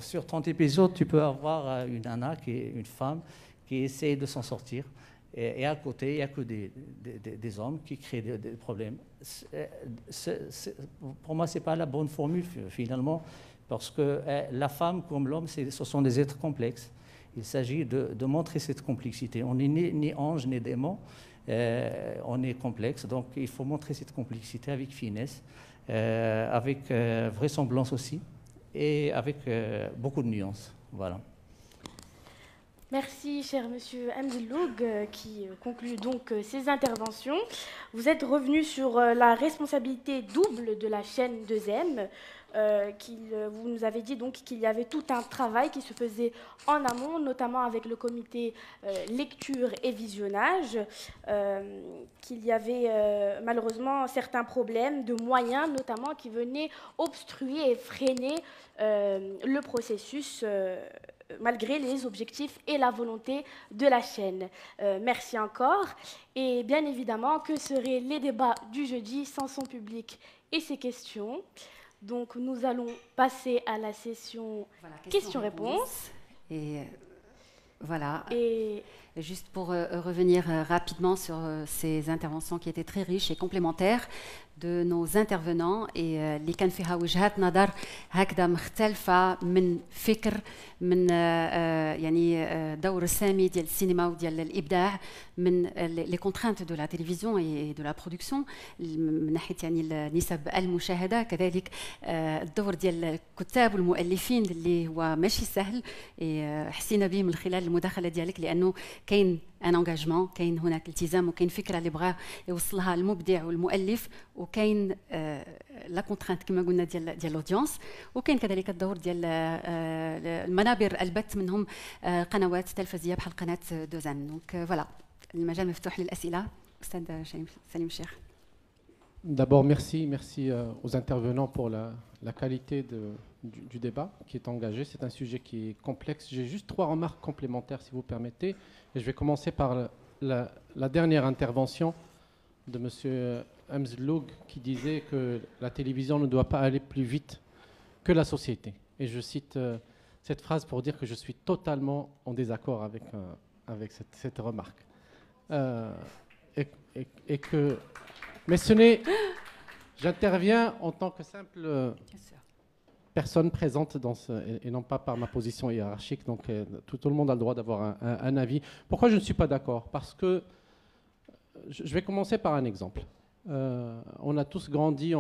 S10: sur 30 épisodes, tu peux avoir une nana, une femme, qui essaie de s'en sortir. Et à côté, il n'y a que des hommes qui créent des problèmes. Pour moi, ce n'est pas la bonne formule, finalement, parce que la femme, comme l'homme, ce sont des êtres complexes. Il s'agit de montrer cette complexité. On n'est ni ange, ni démon. On est complexe, donc il faut montrer cette complexité avec finesse. Avec vraisemblance aussi, et avec beaucoup de nuances. Voilà.
S2: Merci, cher monsieur Hamziloug, qui conclut donc ces interventions. Vous êtes revenu sur la responsabilité double de la chaîne 2M. Vous nous avez dit donc qu'il y avait tout un travail qui se faisait en amont, notamment avec le comité lecture et visionnage, qu'il y avait malheureusement certains problèmes de moyens, notamment qui venaient obstruer et freiner le processus malgré les objectifs et la volonté de la chaîne. Merci encore. Et bien évidemment, que seraient les débats du jeudi sans son public et ses questions? Donc nous allons passer à la session questions-réponses.
S3: Et voilà. Et juste pour revenir rapidement sur ces interventions qui étaient très riches et complémentaires de nos intervenants et اللي كان فيها وجهات نظر هكذا مختلفة من فكر من يعني دور السامي ديال السينما وديال الإبداع من les contraintes de la télévision et de la production من ناحية يعني نسب المشاهدة كذلك الدور ديال الكتاب والمؤلفين اللي هو ماشي سهل حسينا به من خلال المداخلة ديالك لأنه كاين ان انجاجمون كاين هناك التزام وكاين فكره اللي بغا يوصلها المبدع والمؤلف وكاين لا كونترانت كما قلنا ديال الاودينس وكاين كذلك الدور ديال المنابر البث منهم قنوات تلفزيونيه بحال قناه دوزان دونك فوالا المجال مفتوح للاسئله استاذ سليم الشيخ.
S11: D'abord, merci aux intervenants pour la qualité du débat qui est engagé. C'est un sujet qui est complexe. J'ai juste 3 remarques complémentaires, si vous permettez. Et je vais commencer par la dernière intervention de M. Hamziloug qui disait que la télévision ne doit pas aller plus vite que la société. Et je cite cette phrase pour dire que je suis totalement en désaccord avec cette remarque. Et que... Mais ce n'est... J'interviens en tant que simple personne présente et non pas par ma position hiérarchique. Donc tout le monde a le droit d'avoir un avis. Pourquoi je ne suis pas d'accord? Parce que je vais commencer par un exemple. On a tous grandi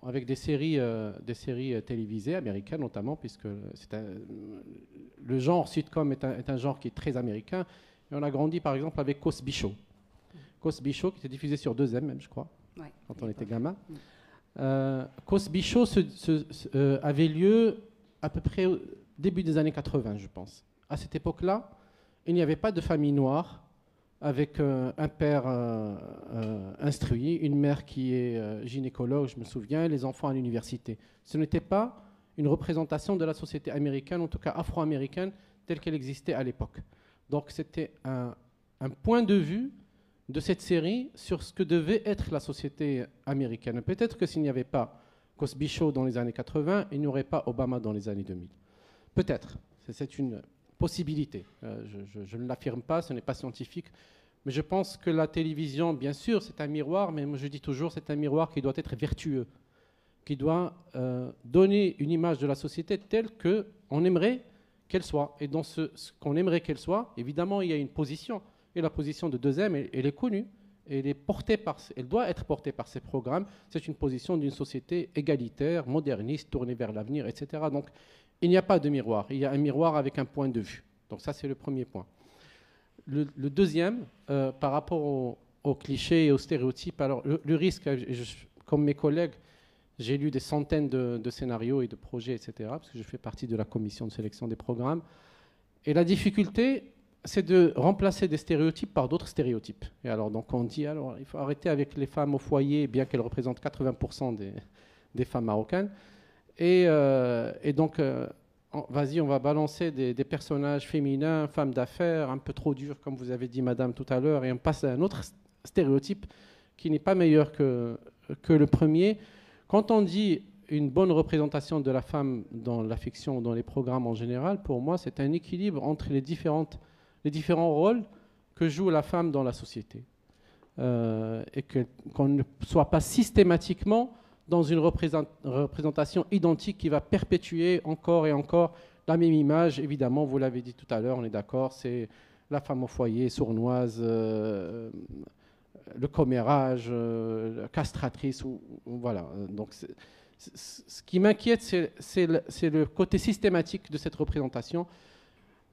S11: avec des séries télévisées américaines notamment, puisque le genre sitcom est un genre qui est très américain. Et on a grandi par exemple avec Cosby Show. Cosby Show qui était diffusé sur 2M même, je crois, quand on était gamin. Cosby Show avait lieu à peu près au début des années 80, je pense. À cette époque-là, il n'y avait pas de famille noire avec un père instruit, une mère qui est gynécologue, je me souviens, et les enfants à l'université. Ce n'était pas une représentation de la société américaine, en tout cas afro-américaine, telle qu'elle existait à l'époque. Donc c'était un point de vue de cette série sur ce que devait être la société américaine. Peut-être que s'il n'y avait pas Cosby Show dans les années 80, il n'y aurait pas Obama dans les années 2000. Peut-être. C'est une possibilité. Je ne l'affirme pas, ce n'est pas scientifique. Mais je pense que la télévision, bien sûr, c'est un miroir, mais moi je dis toujours, c'est un miroir qui doit être vertueux, qui doit donner une image de la société telle qu'on aimerait qu'elle soit. Et dans ce qu'on aimerait qu'elle soit, évidemment, il y a une position. Et la position de 2M, elle est connue. Elle doit être portée par ces programmes. C'est une position d'une société égalitaire, moderniste, tournée vers l'avenir, etc. Donc, il n'y a pas de miroir. Il y a un miroir avec un point de vue. Donc, ça, c'est le premier point. Le deuxième, par rapport aux clichés et aux stéréotypes, alors le risque, comme mes collègues, J'ai lu des centaines de scénarios et de projets, etc., parce que je fais partie de la commission de sélection des programmes. Et la difficulté, c'est de remplacer des stéréotypes par d'autres stéréotypes. Et alors, donc, on dit, alors, il faut arrêter avec les femmes au foyer, bien qu'elles représentent 80% des femmes marocaines. Et donc, vas-y, on va balancer des personnages féminins, femmes d'affaires, un peu trop durs, comme vous avez dit, madame, tout à l'heure, et on passe à un autre stéréotype qui n'est pas meilleur que le premier. Quand on dit une bonne représentation de la femme dans la fiction ou dans les programmes en général, pour moi, c'est un équilibre entre les différents rôles que joue la femme dans la société. Et qu'on ne soit pas systématiquement dans une représentation identique qui va perpétuer encore et encore la même image. Évidemment, vous l'avez dit tout à l'heure, on est d'accord, c'est la femme au foyer, sournoise, le commérage, castratrice, voilà. Donc, ce qui m'inquiète, c'est le côté systématique de cette représentation.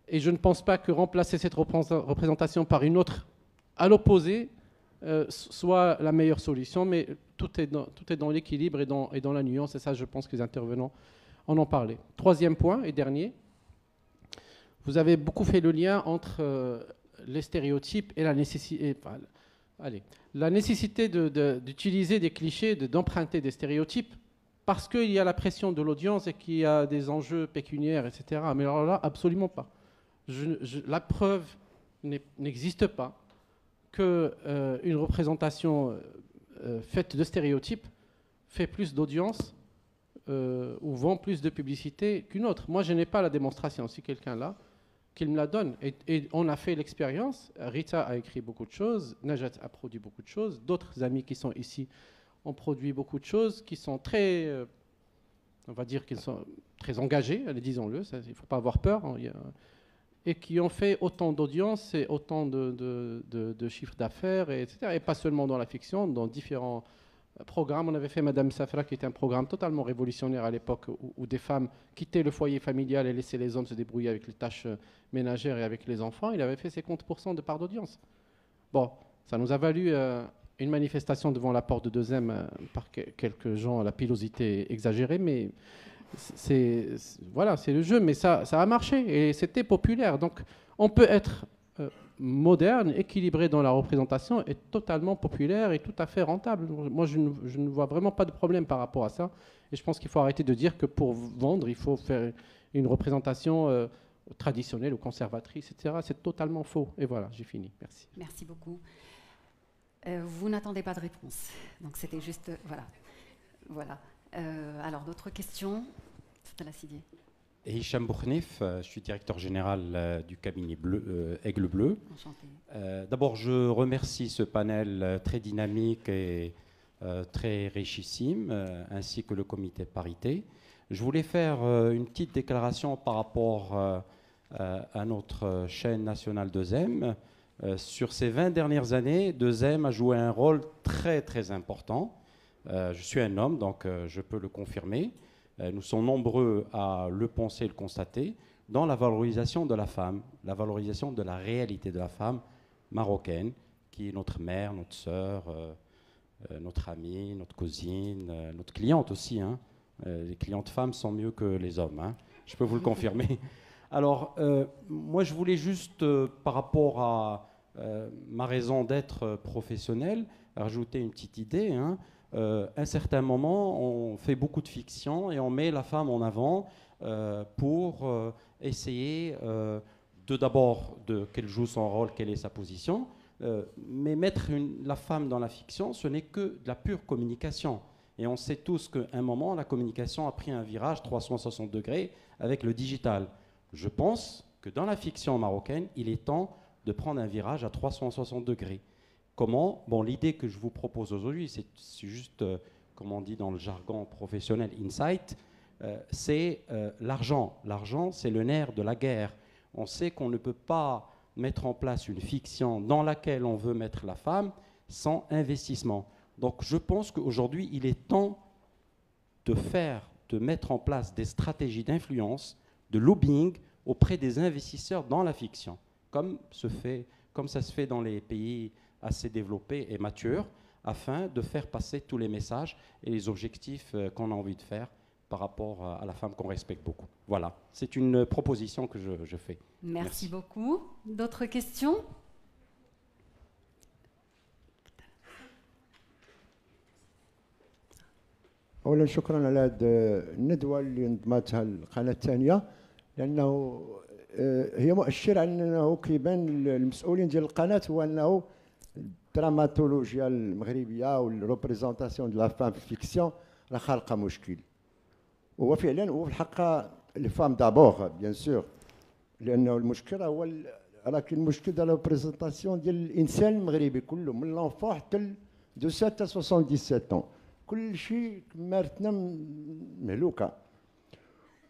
S11: Et je ne pense pas que remplacer cette représentation par une autre à l'opposé soit la meilleure solution, mais tout est dans l'équilibre et dans la nuance, et ça, je pense que les intervenants en ont parlé. Troisième point et dernier, vous avez beaucoup fait le lien entre les stéréotypes et la nécessité... la nécessité d'utiliser des clichés, d'emprunter des stéréotypes, parce qu'il y a la pression de l'audience et qu'il y a des enjeux pécuniaires, etc. Mais alors là, absolument pas. La preuve n'existe pas qu'une représentation faite de stéréotypes fait plus d'audience ou vend plus de publicité qu'une autre. Moi, je n'ai pas la démonstration. Si quelqu'un l'a, qu'il me la donne. Et on a fait l'expérience. Rita a écrit beaucoup de choses, Najat a produit beaucoup de choses, d'autres amis qui sont ici ont produit beaucoup de choses, qui sont très, on va dire qu'ils sont très engagés, disons-le, il ne faut pas avoir peur, hein, et qui ont fait autant d'audience et autant de chiffres d'affaires, etc. Et pas seulement dans la fiction, dans différents programme. On avait fait Madame Safra, qui était un programme totalement révolutionnaire à l'époque, où des femmes quittaient le foyer familial et laissaient les hommes se débrouiller avec les tâches ménagères et avec les enfants. Il avait fait 50% de part d'audience. Bon, ça nous a valu une manifestation devant la porte de Deuxième par quelques gens à la pilosité exagérée, mais voilà, c'est le jeu. Mais ça a marché et c'était populaire. Donc, on peut être moderne, équilibré dans la représentation et totalement populaire et tout à fait rentable. Moi, je ne vois vraiment pas de problème par rapport à ça. Et je pense qu'il faut arrêter de dire que pour vendre, il faut faire une représentation traditionnelle ou conservatrice, etc. C'est totalement faux. Et voilà, j'ai fini. Merci.
S3: Merci beaucoup. Vous n'attendez pas de réponse. Donc, c'était juste... Voilà. Alors, d'autres questions? C'est à la Sidier.
S12: Hicham Boukhnif, je suis directeur général du cabinet Aigle Bleu.
S3: Enchanté.
S12: D'abord, je remercie ce panel très dynamique et très richissime, ainsi que le comité parité. Je voulais faire une petite déclaration par rapport à notre chaîne nationale 2M. Sur ces 20 dernières années, 2M a joué un rôle très très important. Je suis un homme, donc je peux le confirmer. Nous sommes nombreux à le penser et le constater dans la valorisation de la femme, la valorisation de la réalité de la femme marocaine, qui est notre mère, notre sœur, notre amie, notre cousine, notre cliente aussi. Hein. Les clientes femmes sont mieux que les hommes, hein. Je peux vous le confirmer. Alors, moi, je voulais juste, par rapport à ma raison d'être professionnelle, rajouter une petite idée. Hein. À un certain moment, on fait beaucoup de fiction et on met la femme en avant pour essayer d'abord qu'elle joue son rôle, quelle est sa position, mais mettre la femme dans la fiction, ce n'est que de la pure communication. Et on sait tous qu'à un moment, la communication a pris un virage 360 degrés avec le digital. Je pense que dans la fiction marocaine, il est temps de prendre un virage à 360 degrés. Comment? Bon, l'idée que je vous propose aujourd'hui, c'est juste, comme on dit dans le jargon professionnel, insight, c'est l'argent. L'argent, c'est le nerf de la guerre. On sait qu'on ne peut pas mettre en place une fiction dans laquelle on veut mettre la femme sans investissement. Donc je pense qu'aujourd'hui, il est temps de mettre en place des stratégies d'influence, de lobbying auprès des investisseurs dans la fiction, comme ça se fait dans les pays assez développés et matures, afin de faire passer tous les messages et les objectifs qu'on a envie de faire par rapport à la femme qu'on respecte beaucoup. Voilà, c'est une proposition que je fais.
S3: Merci beaucoup. D'autres questions?
S13: اولا شكرا على هذه الندوه اللي نظمتها القناه الثانيه، لانه هي مؤشر على انه كيبان المسؤولين ديال القناه هو انه الدراماتولوجيا المغربيه والريبريزونطاسيون دو لا فام في الفيكسيون راه خالقه مشكل. وهو فعلا هو في الحقيقه لي فام دابور بيان سور، لانه المشكل هو راه كاين المشكل ديال الريبريزونطاسيون ديال الانسان المغربي كله من لونفون حتى دو 7 à 77 ans. كل شيء مارتنا مهلوكه.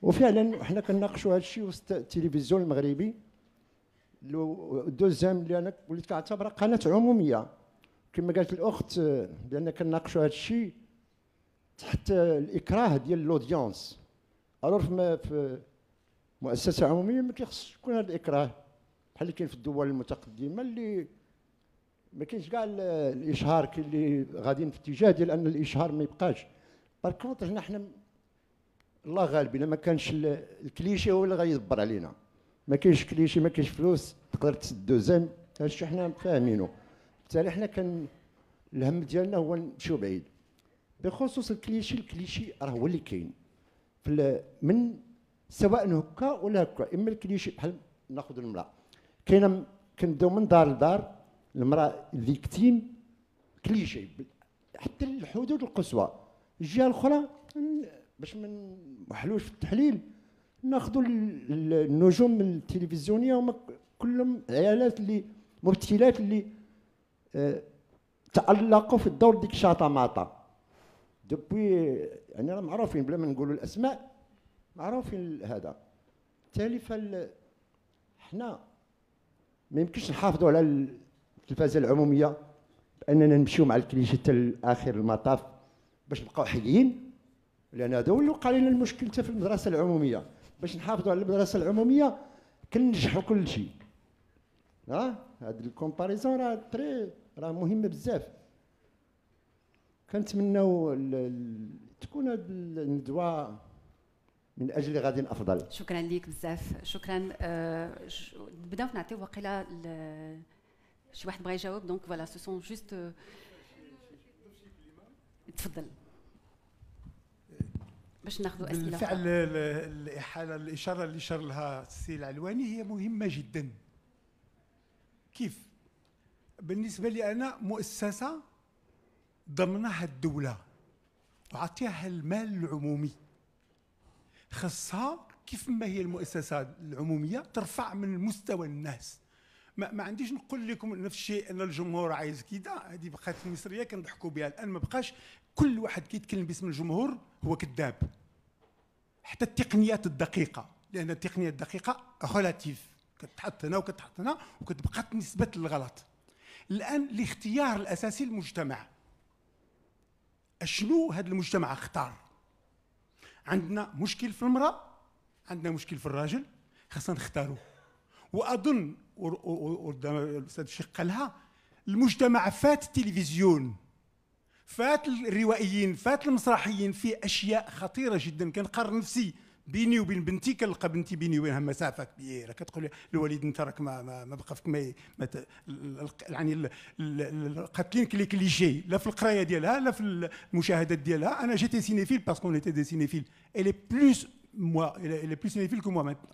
S13: وفعلا حنا كنناقشوا هذا الشيء وسط التلفزيون المغربي. دوزيام اللي انا وليت كنعتبرها قناه عموميه كما قالت الاخت، بان كنناقشوا هذا الشيء تحت الاكراه ديال الاودينس. الوغ في مؤسسه عموميه ما كيخصش يكون هذا الاكراه بحال اللي كاين في الدول المتقدمه اللي ما كاينش كاع الاشهار، كاين اللي غاديين في اتجاه ديال ان الاشهار ما يبقاش. بار كونتر حنا الله غالب الا ما كانش الكليشي هو اللي غيدبر علينا. ما كاينش كليشي، ما كاينش فلوس تقدر تسد دوزيام، هادشي حنا فاهمينه. بالتالي حنا كان الهم ديالنا هو نمشيو بعيد. بخصوص الكليشي راه هو اللي كاين من سواء هكا ولا هكا. اما الكليشي بحال ناخذ المراه كاينه، كنبداو من دار لدار، المراه الفيكتيم كليشي حتى الحدود القصوى. الجهه الاخرى باش ما نوحلوش في التحليل ناخذوا النجوم التلفزيونيه هما كلهم عيالات اللي ممثلات اللي تألقوا في الدور ديك شاطا ماطا دوبوي، يعني راه معروفين بلا ما نقولوا الاسماء، معروفين هذا. بالتالي حنا ما يمكنش نحافظوا على التلفازه العموميه باننا نمشيو مع الكليشي حتى اخر المطاف باش نبقاو حيين، لان هذا هو اللي وقع لنا المشكل حتى في المدرسه العموميه. باش نحافظوا على المدرسه العموميه كننجحوا كل شيء. هاد الكومباريزون راه مهمه بزاف. كنتمناو تكون هاد الندوه من اجل غد افضل.
S3: شكرا ليك بزاف. شكرا. بداو نعطيو وقيله شي واحد بغى يجاوب. دونك فوالا سو سون جوست تفضل باش ناخذوا اسئله.
S4: بالفعل الاشاره اللي اشار لها السي العلواني هي مهمه جدا. كيف؟ بالنسبه لي انا مؤسسه ضمنها الدوله وعطيها المال العمومي، خصها كيف ما هي المؤسسات العموميه ترفع من مستوى الناس. ما عنديش نقول لكم نفس الشيء ان الجمهور عايز كذا، هذه بقات المصريه كنضحكوا بها الان. ما بقاش كل واحد كيتكلم باسم الجمهور هو كذاب. حتى التقنيات الدقيقه، لان التقنيات الدقيقه ريلاتيف، كتحط هنا وكتحط هنا وكتبقى نسبه للغلط. الان الاختيار الاساسي للمجتمع، اشنو هذا المجتمع اختار؟ عندنا مشكل في المراه، عندنا مشكل في الراجل، خاصنا نختاروا. واظن الاستاذ الشيخ قالها، المجتمع فات التلفزيون، فات الروائيين، فات المسرحيين، في اشياء خطيره جدا. كنقارن نفسي بيني وبين بنتي، كنلقى بنتي بيني وبينها مسافه كبيره، كتقول لي الوالد انت راك ما بقى فيك يعني قاتلين كليشي لا في القرايه ديالها لا في المشاهدات ديالها. انا جيتي سينيفيل باسكو اون ايتي دي سينيفيل، الي بلوس موا الي بلوس سينيفيل كو موا ماتنا.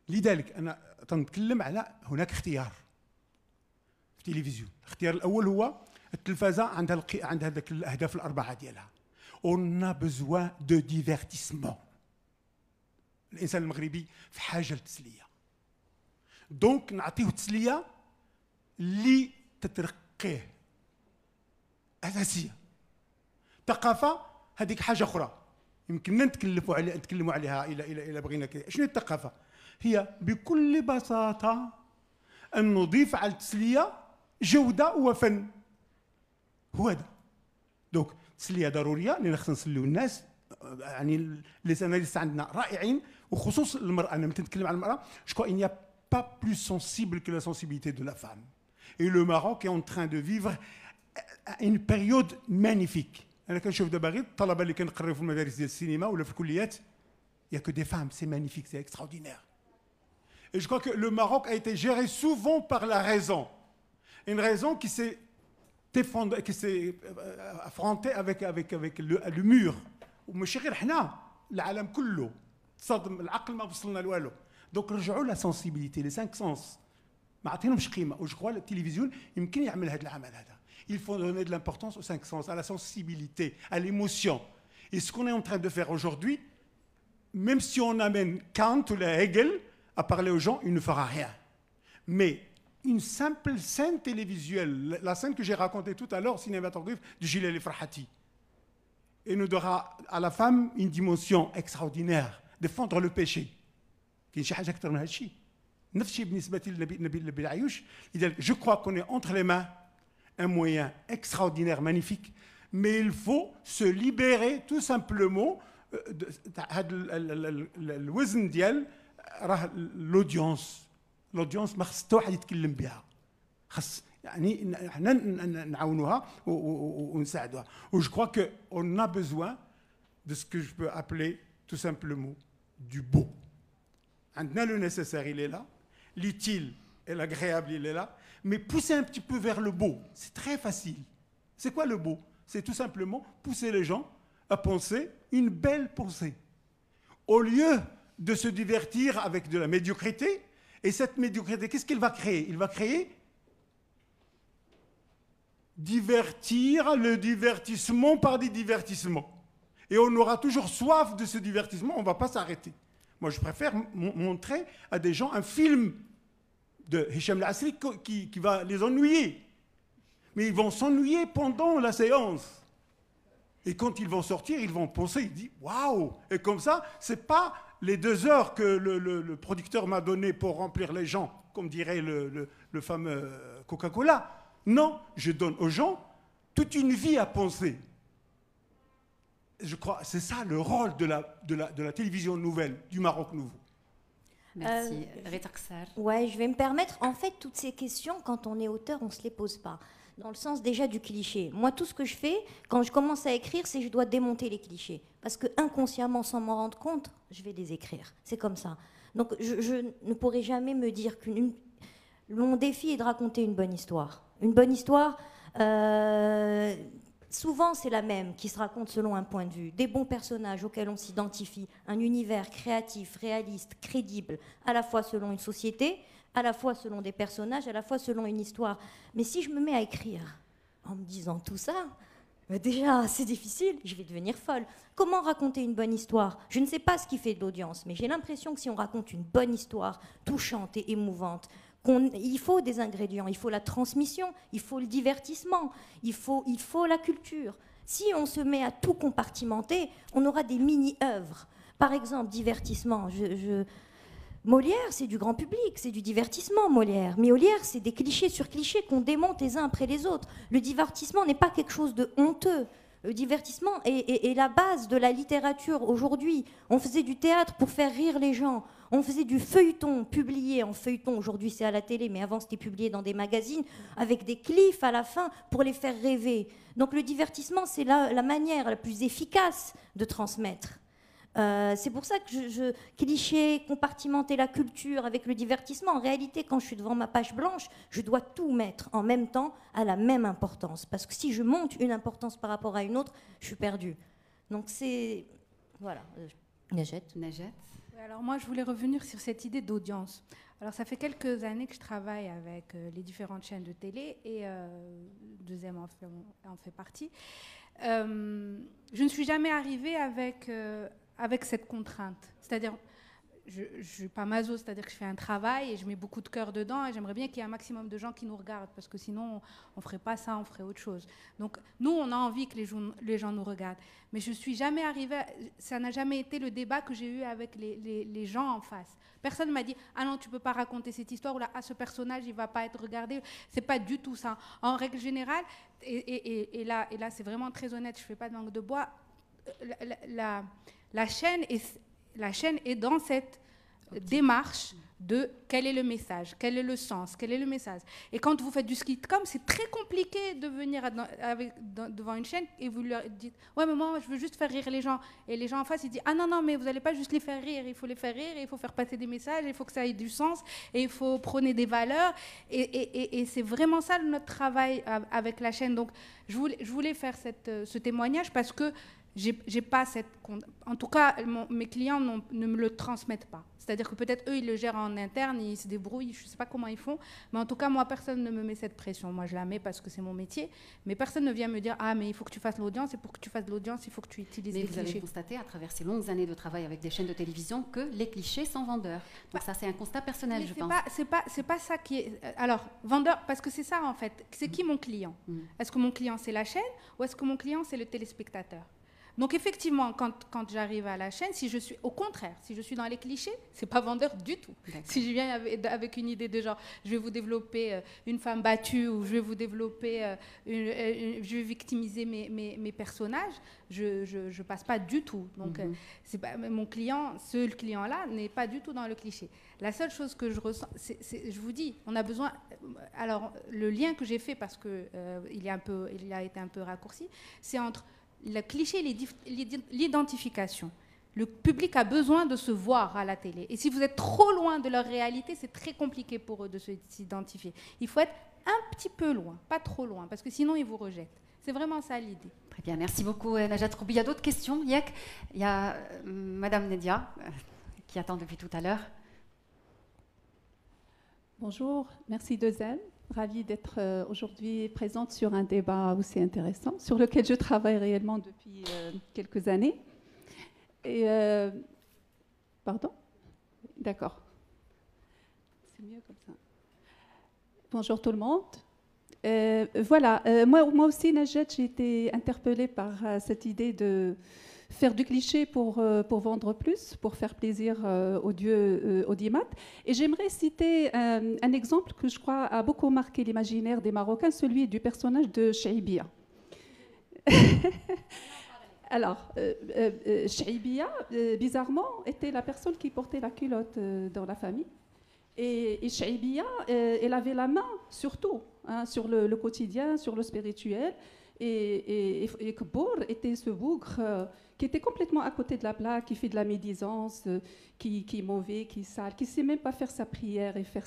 S4: لذلك انا تنتكلم على هناك اختيار في التلفزيون. الاختيار الاول هو التلفازه عندها ذاك الاهداف الاربعه ديالها. اون ا بوزوان دو ديفيرتيسمون. الانسان المغربي في حاجه للتسليه، دونك نعطيه التسليه اللي تترقيه اساسيه. ثقافه هذيك حاجه اخرى يمكننا نتكلموا عليها الى بغينا كذا. شنو الثقافه؟ هي بكل بساطه ان نضيف على التسليه جوده وفن. هو هذا. دونك التسليه ضروريه لان خصنا نسليو الناس. يعني لي ساناليست عندنا رائعين، وخصوص المراه. انا متى نتكلم على المراه جو كوا il n'y a pas plus sensible que la sensibilité de la femme. Et le Maroc est en train de vivre une période magnifique. أنا كنشوف دابا غير الطلبة اللي كنقريو في المدارس ديال السينما ولا في الكليات، il y a que des femmes, c'est magnifique, c'est extraordinaire. Et je crois que le Maroc a été géré souvent par la raison. Une raison qui s'est affrontée avec le mur. وماشي غير حنا، العالم كله تصادم، العقل ما وصلنا لوالو. دونك رجعوا لا سنسيبيليتي، لي 5 سونس ما عطيناهمش قيمه. و جو كخوا التلفزيون يمكن يعمل هذا العمل هذا. Il faut donner de l'importance aux 5 sens, à la sensibilité, à l'émotion. Et ce qu'on est en train de faire aujourd'hui, même si on amène Kant ou Hegel à parler aux gens, il ne fera rien. Mais une simple scène télévisuelle, la scène que j'ai racontée tout à l'heure, cinématographique, de Gilles Frahati, et nous donnera à la femme une dimension extraordinaire, défendre le péché. Je crois qu'on est entre les mains un moyen extraordinaire, magnifique, mais il faut se libérer tout simplement de الوزن ديال l'audience. L'audience ما خص حتى واحد يتكلم بها. خص يعني حنا نعاونوها ونساعدوها. Je crois que on a besoin de ce que je peux appeler tout simplement du beau. عندنا le nécessaire, il est là. L'utile et l'agréable, il est là. Mais pousser un petit peu vers le beau, c'est très facile. C'est quoi le beau? C'est tout simplement pousser les gens à penser une belle pensée. Au lieu de se divertir avec de la médiocrité, et cette médiocrité, qu'est-ce qu'il va créer? Il va créer divertir le divertissement par des divertissements. Et on aura toujours soif de ce divertissement, on ne va pas s'arrêter. Moi, je préfère montrer à des gens un film de Hicham El-Asri qui va les ennuyer. Mais ils vont s'ennuyer pendant la séance. Et quand ils vont sortir, ils vont penser, ils disent « Waouh !» Et comme ça, ce n'est pas les 2 heures que le producteur m'a donné pour remplir les gens, comme dirait le fameux Coca-Cola. Non, je donne aux gens toute une vie à penser. Je crois que c'est ça le rôle de la télévision nouvelle, du Maroc nouveau.
S3: Merci.
S9: Ouais, je vais me permettre. En fait, toutes ces questions, quand on est auteur, on ne se les pose pas. Dans le sens déjà du cliché. Moi, tout ce que je fais, quand je commence à écrire, c'est que je dois démonter les clichés. Parce que inconsciemment, sans m'en rendre compte, je vais les écrire. C'est comme ça. Donc, je ne pourrai jamais me dire mon défi est de raconter une bonne histoire. Une bonne histoire, souvent, c'est la même, qui se raconte selon un point de vue. Des bons personnages auxquels on s'identifie, un univers créatif, réaliste, crédible, à la fois selon une société, à la fois selon des personnages, à la fois selon une histoire. Mais si je me mets à écrire en me disant tout ça, déjà, c'est difficile, je vais devenir folle. Comment raconter une bonne histoire? Je ne sais pas ce qui fait de l'audience, mais j'ai l'impression que si on raconte une bonne histoire, touchante et émouvante, il faut des ingrédients, il faut la transmission, il faut le divertissement, il faut la culture. Si on se met à tout compartimenter, on aura des mini-œuvres. Par exemple, divertissement. Molière, c'est du grand public, c'est du divertissement, Molière. Mais Molière, c'est des clichés sur clichés qu'on démonte les uns après les autres. Le divertissement n'est pas quelque chose de honteux. Le divertissement est la base de la littérature aujourd'hui. On faisait du théâtre pour faire rire les gens. On faisait du feuilleton, publié en feuilleton. Aujourd'hui, c'est à la télé, mais avant, c'était publié dans des magazines avec des cliffs à la fin pour les faire rêver. Donc le divertissement, c'est la manière la plus efficace de transmettre. C'est pour ça que je cliché, compartimenter la culture avec le divertissement. En réalité, quand je suis devant ma page blanche, je dois tout mettre en même temps à la même importance. Parce que si je monte une importance par rapport à une autre, je suis perdue. Donc c'est... Voilà. Najat.
S5: Alors moi, je voulais revenir sur cette idée d'audience. Alors ça fait quelques années que je travaille avec les différentes chaînes de télé et Deuxième en fait partie. Je ne suis jamais arrivée avec cette contrainte. C'est-à-dire, je ne suis pas maso, c'est-à-dire que je fais un travail et je mets beaucoup de cœur dedans et j'aimerais bien qu'il y ait un maximum de gens qui nous regardent parce que sinon, on ne ferait pas ça, on ferait autre chose. Donc, nous, on a envie que les gens nous regardent. Mais je ne suis jamais arrivée, ça n'a jamais été le débat que j'ai eu avec les gens en face. Personne ne m'a dit « Ah non, tu ne peux pas raconter cette histoire » ou là, « Ah, ce personnage, il ne va pas être regardé ». Ce n'est pas du tout ça. En règle générale, et là c'est vraiment très honnête, je ne fais pas de langue de bois, la chaîne est dans cette démarche de quel est le message, quel est le sens, quel est le message. Et quand vous faites du sitcom, c'est très compliqué de venir devant une chaîne et vous leur dites « Ouais, mais moi, je veux juste faire rire les gens. » Et les gens en face, ils disent « Ah non, non, mais vous n'allez pas juste les faire rire. Il faut les faire rire, il faut faire passer des messages, il faut que ça ait du sens, et il faut prôner des valeurs. » Et c'est vraiment ça notre travail avec la chaîne. Donc, je voulais faire ce témoignage parce que j'ai pas en tout cas, mes clients ne me le transmettent pas. C'est-à-dire que peut-être eux, ils le gèrent en interne, ils se débrouillent, je ne sais pas comment ils font. Mais en tout cas, moi, personne ne me met cette pression. Moi, je la mets parce que c'est mon métier. Mais personne ne vient me dire « Ah, mais il faut que tu fasses l'audience, et pour que tu fasses l'audience, il faut que tu utilises des clichés. »
S3: Mais vous avez constaté, à travers ces longues années de travail avec des chaînes de télévision, que les clichés sont vendeurs. Donc ça, c'est un constat personnel, je pense.
S5: C'est pas ça qui est... Alors, vendeur, parce que c'est ça, en fait. C'est qui mon client? Est-ce que mon client, c'est la chaîne, ou est-ce que mon client, c'est le téléspectateur? Donc effectivement, quand j'arrive à la chaîne, au contraire, si je suis dans les clichés, c'est pas vendeur du tout. Si je viens avec une idée de genre, je vais vous développer une femme battue, ou je vais vous développer, je vais victimiser mes personnages, je passe pas du tout. Donc c'est pas, mon client, ce client-là n'est pas du tout dans le cliché. La seule chose que je ressens, je vous dis, on a besoin. Alors le lien que j'ai fait, parce que il a été un peu raccourci, c'est entre le cliché et l'identification. Le public a besoin de se voir à la télé. Et si vous êtes trop loin de leur réalité, c'est très compliqué pour eux de s'identifier. Il faut être un petit peu loin, pas trop loin, parce que sinon ils vous rejettent. C'est vraiment ça l'idée.
S3: Très bien, merci beaucoup Najat Roubi. Il y a d'autres questions, Yak? Il y a Madame Nedia qui attend depuis tout à l'heure.
S14: Bonjour, merci Deuxième. Ravie d'être aujourd'hui présente sur un débat aussi intéressant, sur lequel je travaille réellement depuis quelques années. Et, pardon? D'accord. C'est mieux comme ça. Bonjour tout le monde. Voilà, moi aussi, Najat, j'ai été interpellée par cette idée de faire du cliché pour vendre plus, pour faire plaisir aux dieux audimat. Et j'aimerais citer un exemple que je crois a beaucoup marqué l'imaginaire des Marocains, celui du personnage de Chaïbia. Alors, Chaïbia, bizarrement, était la personne qui portait la culotte dans la famille. Et Chaïbia, elle avait la main sur tout, hein, sur le quotidien, sur le spirituel. Et Kbour était ce bougre qui était complètement à côté de la plaque, qui fait de la médisance, qui est mauvais, qui est sale, qui ne sait même pas faire sa prière et faire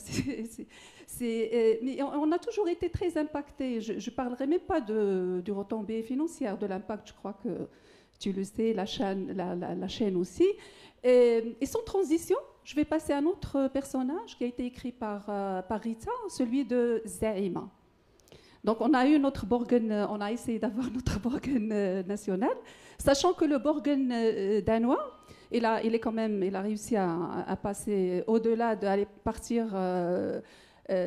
S14: mais on a toujours été très impactés. Je ne parlerai même pas du retombée financière, de l'impact, je crois que tu le sais, la chaîne aussi. Et sans transition, je vais passer à un autre personnage qui a été écrit par Rita, celui de Zaïma. Donc on a eu notre Borgen, on a essayé d'avoir notre Borgen national, sachant que le Borgen danois, il a réussi à passer au-delà d'aller partir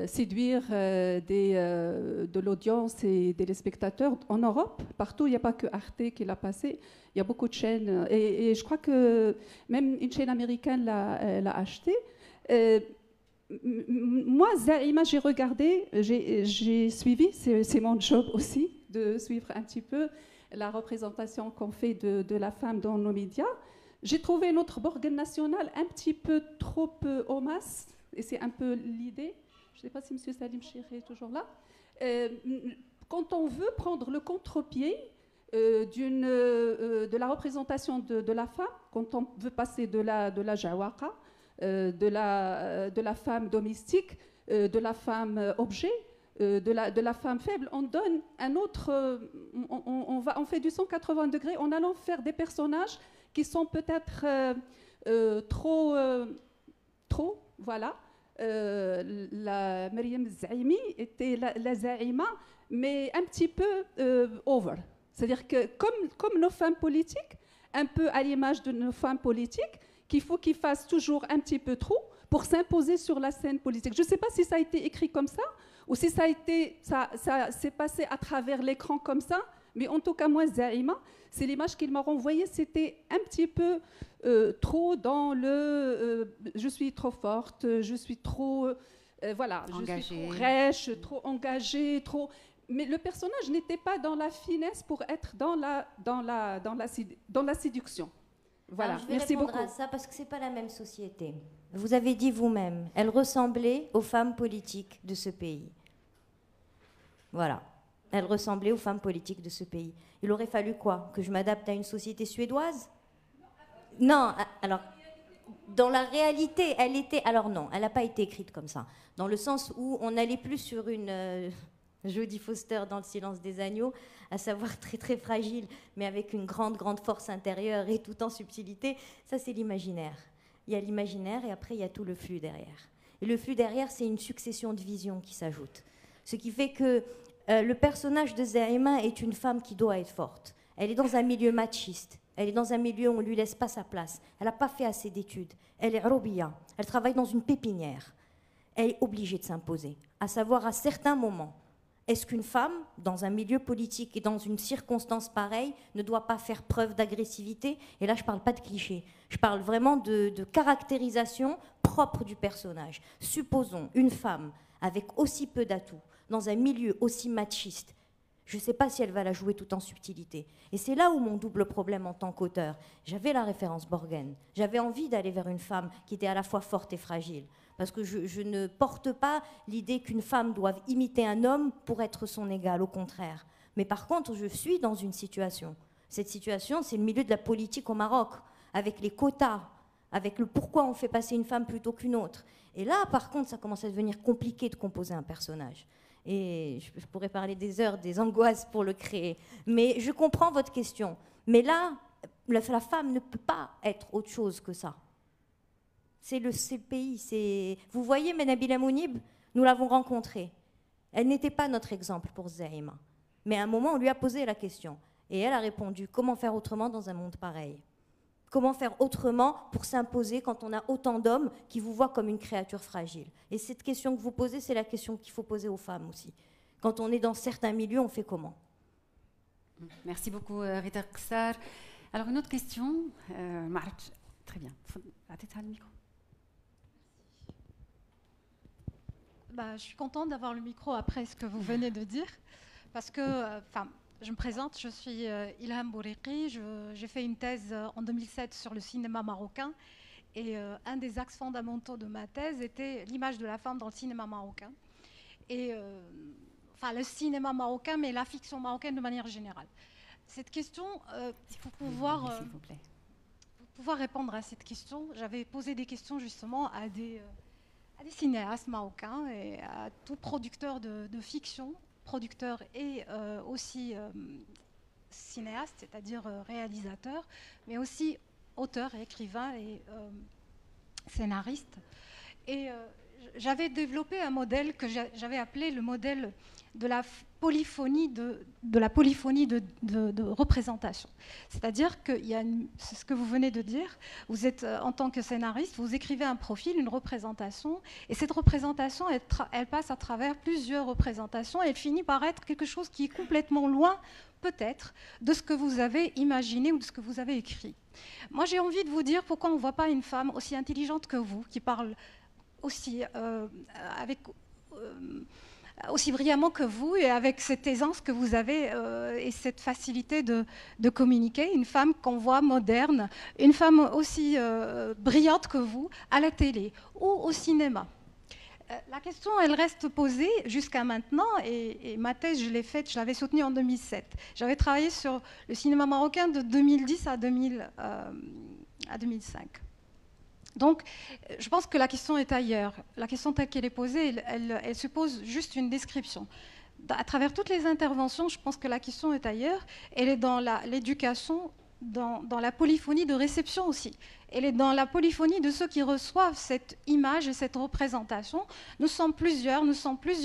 S14: séduire de l'audience et des spectateurs en Europe. Partout, il n'y a pas que Arte qui l'a passé, il y a beaucoup de chaînes. Et je crois que même une chaîne américaine l'a acheté. Moi, Zaïma, j'ai regardé, j'ai suivi, c'est mon job aussi, de suivre un petit peu la représentation qu'on fait de la femme dans nos médias. J'ai trouvé notre Borgen national un petit peu trop en masse, et c'est un peu l'idée. Je ne sais pas si M. Salim Chéré est toujours là. Quand on veut prendre le contre-pied de la représentation de la femme, quand on veut passer de la jawaka, de la femme domestique, de la femme objet, de la femme faible, on donne un autre... on fait du 180 degrés en allant faire des personnages qui sont peut-être trop, voilà. La Maryam Zaïmi était la Zaïma, mais un petit peu over. C'est-à-dire que comme nos femmes politiques, un peu à l'image de nos femmes politiques, qu'il faut qu'ils fassent toujours un petit peu trop pour s'imposer sur la scène politique. Je ne sais pas si ça a été écrit comme ça, ou si ça s'est passé à travers l'écran comme ça, mais en tout cas, moi, Zaïma, c'est l'image qu'il m'a renvoyée, c'était un petit peu trop dans le je suis trop forte, je suis trop voilà, engagée. Je suis trop rêche, trop engagée, trop... Mais le personnage n'était pas dans la finesse pour être dans la séduction. Voilà,
S9: Alors, je vais
S14: merci
S9: répondre
S14: beaucoup.
S9: à ça parce que c'est pas la même société. Vous avez dit vous-même, elle ressemblait aux femmes politiques de ce pays. Voilà, elle ressemblait aux femmes politiques de ce pays. Il aurait fallu quoi? Que je m'adapte à une société suédoise? Non, alors, dans la réalité, elle était... Alors non, elle n'a pas été écrite comme ça. Dans le sens où on n'allait plus sur une... Jodie Foster dans Le silence des agneaux, à savoir très très fragile, mais avec une grande force intérieure et tout en subtilité. Ça, c'est l'imaginaire. Il y a l'imaginaire et après, il y a tout le flux derrière. Et le flux derrière, c'est une succession de visions qui s'ajoutent. Ce qui fait que le personnage de Zaïma est une femme qui doit être forte. Elle est dans un milieu machiste. Elle est dans un milieu où on ne lui laisse pas sa place. Elle n'a pas fait assez d'études. Elle est Robiya. Elle travaille dans une pépinière. Elle est obligée de s'imposer. À savoir, à certains moments, est-ce qu'une femme, dans un milieu politique et dans une circonstance pareille, ne doit pas faire preuve d'agressivité? Et là, je ne parle pas de clichés. Je parle vraiment de caractérisation propre du personnage. Supposons une femme avec aussi peu d'atouts, dans un milieu aussi machiste. Je ne sais pas si elle va la jouer tout en subtilité. Et c'est là où mon double problème en tant qu'auteur. J'avais la référence Borgen. J'avais envie d'aller vers une femme qui était à la fois forte et fragile. Parce que je ne porte pas l'idée qu'une femme doive imiter un homme pour être son égal, au contraire. Mais par contre, je suis dans une situation. Cette situation, c'est le milieu de la politique au Maroc, avec les quotas, avec le pourquoi on fait passer une femme plutôt qu'une autre. Et là, par contre, ça commence à devenir compliqué de composer un personnage. Et je pourrais parler des heures, des angoisses pour le créer. Mais je comprends votre question. Mais là, la femme ne peut pas être autre chose que ça. C'est le pays. Vous voyez, Nabila Mounib, nous l'avons rencontrée. Elle n'était pas notre exemple pour Zaïma. Mais à un moment, on lui a posé la question. Et elle a répondu, comment faire autrement dans un monde pareil? Comment faire autrement pour s'imposer quand on a autant d'hommes qui vous voient comme une créature fragile? Et cette question que vous posez, c'est la question qu'il faut poser aux femmes aussi. Quand on est dans certains milieux, on fait comment?
S3: Merci beaucoup, Rita Qessar. Alors, une autre question. Très bien. Attends le micro.
S15: Je suis contente d'avoir le micro après ce que vous venez de dire, parce que, je me présente, je suis Ilham Bouriki, j'ai fait une thèse en 2007 sur le cinéma marocain, et un des axes fondamentaux de ma thèse était l'image de la femme dans le cinéma marocain, et le cinéma marocain, mais la fiction marocaine de manière générale. Cette question, pour pouvoir répondre à cette question, j'avais posé des questions justement à des cinéastes marocains et à tout producteur de fiction, producteur et aussi cinéaste, c'est-à-dire réalisateur, mais aussi auteur et écrivain et scénariste. Et j'avais développé un modèle que j'avais appelé le modèle de la polyphonie de représentation. C'est-à-dire que c'est ce que vous venez de dire, vous êtes en tant que scénariste, vous écrivez un profil, une représentation, et cette représentation, elle passe à travers plusieurs représentations, et elle finit par être quelque chose qui est complètement loin, peut-être, de ce que vous avez imaginé ou de ce que vous avez écrit. Moi, j'ai envie de vous dire pourquoi on ne voit pas une femme aussi intelligente que vous, qui parle aussi aussi brillamment que vous et avec cette aisance que vous avez et cette facilité de communiquer, une femme qu'on voit moderne, une femme aussi brillante que vous à la télé ou au cinéma. La question, elle reste posée jusqu'à maintenant et ma thèse, je l'ai faite, je l'avais soutenue en 2007. J'avais travaillé sur le cinéma marocain de 2010 à 2005. Donc, je pense que la question est ailleurs. La question telle qu'elle est posée, elle suppose juste une description. À travers toutes les interventions, je pense que la question est ailleurs. Elle est dans l'éducation, dans la polyphonie de réception aussi. Elle est dans la polyphonie de ceux qui reçoivent cette image et cette représentation. Nous sommes plusieurs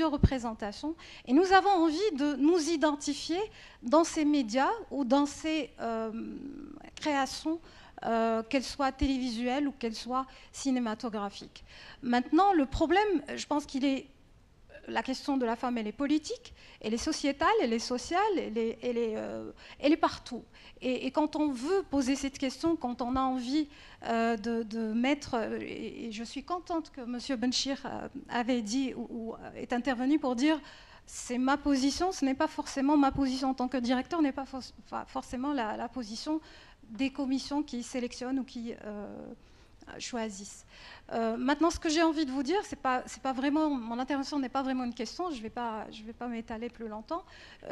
S15: représentations. Et nous avons envie de nous identifier dans ces médias ou dans ces créations qu'elles soient télévisuelles ou qu'elles soient cinématographiques. Maintenant, le problème, je pense qu'il est... La question de la femme, elle est politique, elle est sociétale, elle est sociale, elle est partout. Et quand on veut poser cette question, quand on a envie de mettre... Et je suis contente que M. Benchir avait dit ou est intervenu pour dire c'est ma position, ce n'est pas forcément ma position en tant que directeur, n'est pas forcément la position des commissions qui sélectionnent ou qui choisissent. Maintenant, ce que j'ai envie de vous dire, c'est pas vraiment, mon intervention n'est pas vraiment une question, je vais pas m'étaler plus longtemps.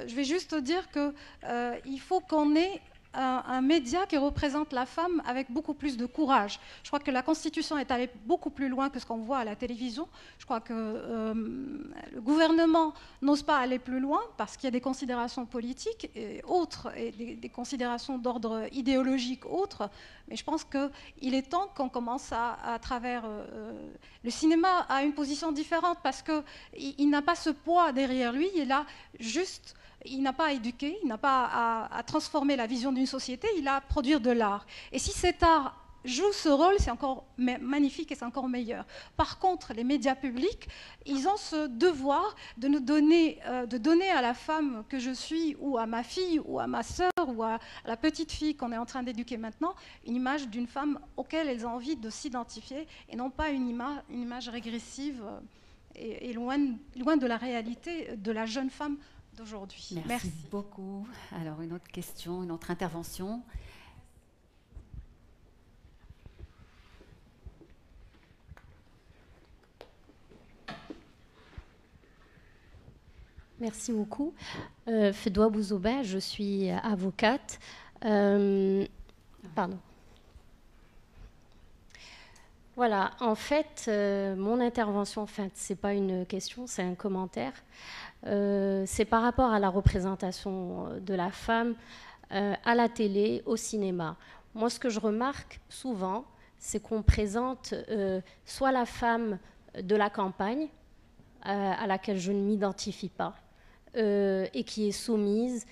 S15: Je vais juste dire que il faut qu'on ait un média qui représente la femme avec beaucoup plus de courage. Je crois que la Constitution est allée beaucoup plus loin que ce qu'on voit à la télévision. Je crois que le gouvernement n'ose pas aller plus loin parce qu'il y a des considérations politiques et autres, et des considérations d'ordre idéologique autres. Mais je pense qu'il est temps qu'on commence à travers... le cinéma a une position différente parce qu'il n'a pas ce poids derrière lui, il a juste... Il n'a pas à éduquer, il n'a pas à transformer la vision d'une société, il a à produire de l'art. Et si cet art joue ce rôle, c'est encore magnifique et c'est encore meilleur. Par contre, les médias publics, ils ont ce devoir de nous donner, de donner à la femme que je suis, ou à ma fille, ou à ma sœur, ou à la petite fille qu'on est en train d'éduquer maintenant, une image d'une femme auquel elles ont envie de s'identifier, et non pas une image régressive et loin de la réalité de la jeune femme d'aujourd'hui.
S3: Merci beaucoup. Alors, une autre question, une autre intervention.
S16: Merci beaucoup. Fedoua Bouzouba, je suis avocate. Pardon. Voilà, en fait, mon intervention, ce n'est pas une question, c'est un commentaire. C'est par rapport à la représentation de la femme à la télé, au cinéma. Moi, ce que je remarque souvent, c'est qu'on présente soit la femme de la campagne, à laquelle je ne m'identifie pas, et qui est soumise,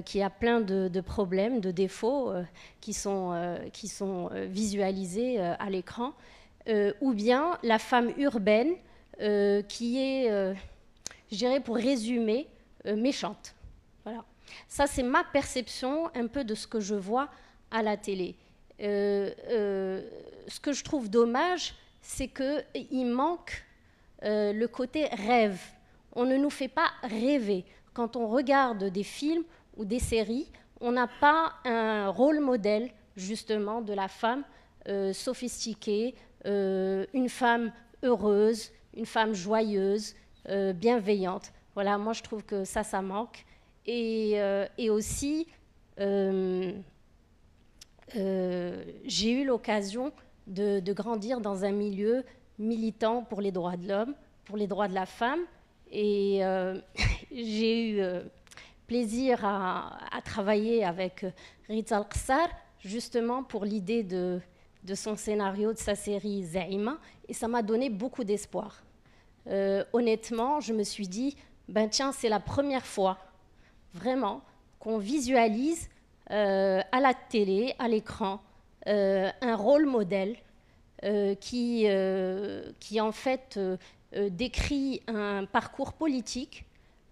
S16: qui a plein de problèmes, de défauts qui sont visualisés à l'écran, ou bien la femme urbaine qui est, je dirais pour résumer, méchante. Voilà. Ça, c'est ma perception un peu de ce que je vois à la télé. Ce que je trouve dommage, c'est qu'il manque le côté rêve. On ne nous fait pas rêver. Quand on regarde des films ou des séries, on n'a pas un rôle modèle, justement, de la femme sophistiquée, une femme heureuse, une femme joyeuse, bienveillante. Voilà, moi, je trouve que ça manque. Et aussi, j'ai eu l'occasion de grandir dans un milieu militant pour les droits de l'homme, pour les droits de la femme. Et j'ai eu plaisir à travailler avec Rita Al-Qessar, justement pour l'idée de son scénario, de sa série Zaïma, et ça m'a donné beaucoup d'espoir. Honnêtement, je me suis dit, ben tiens, c'est la première fois, vraiment, qu'on visualise à la télé, à l'écran, un rôle modèle qui en fait décrit un parcours politique,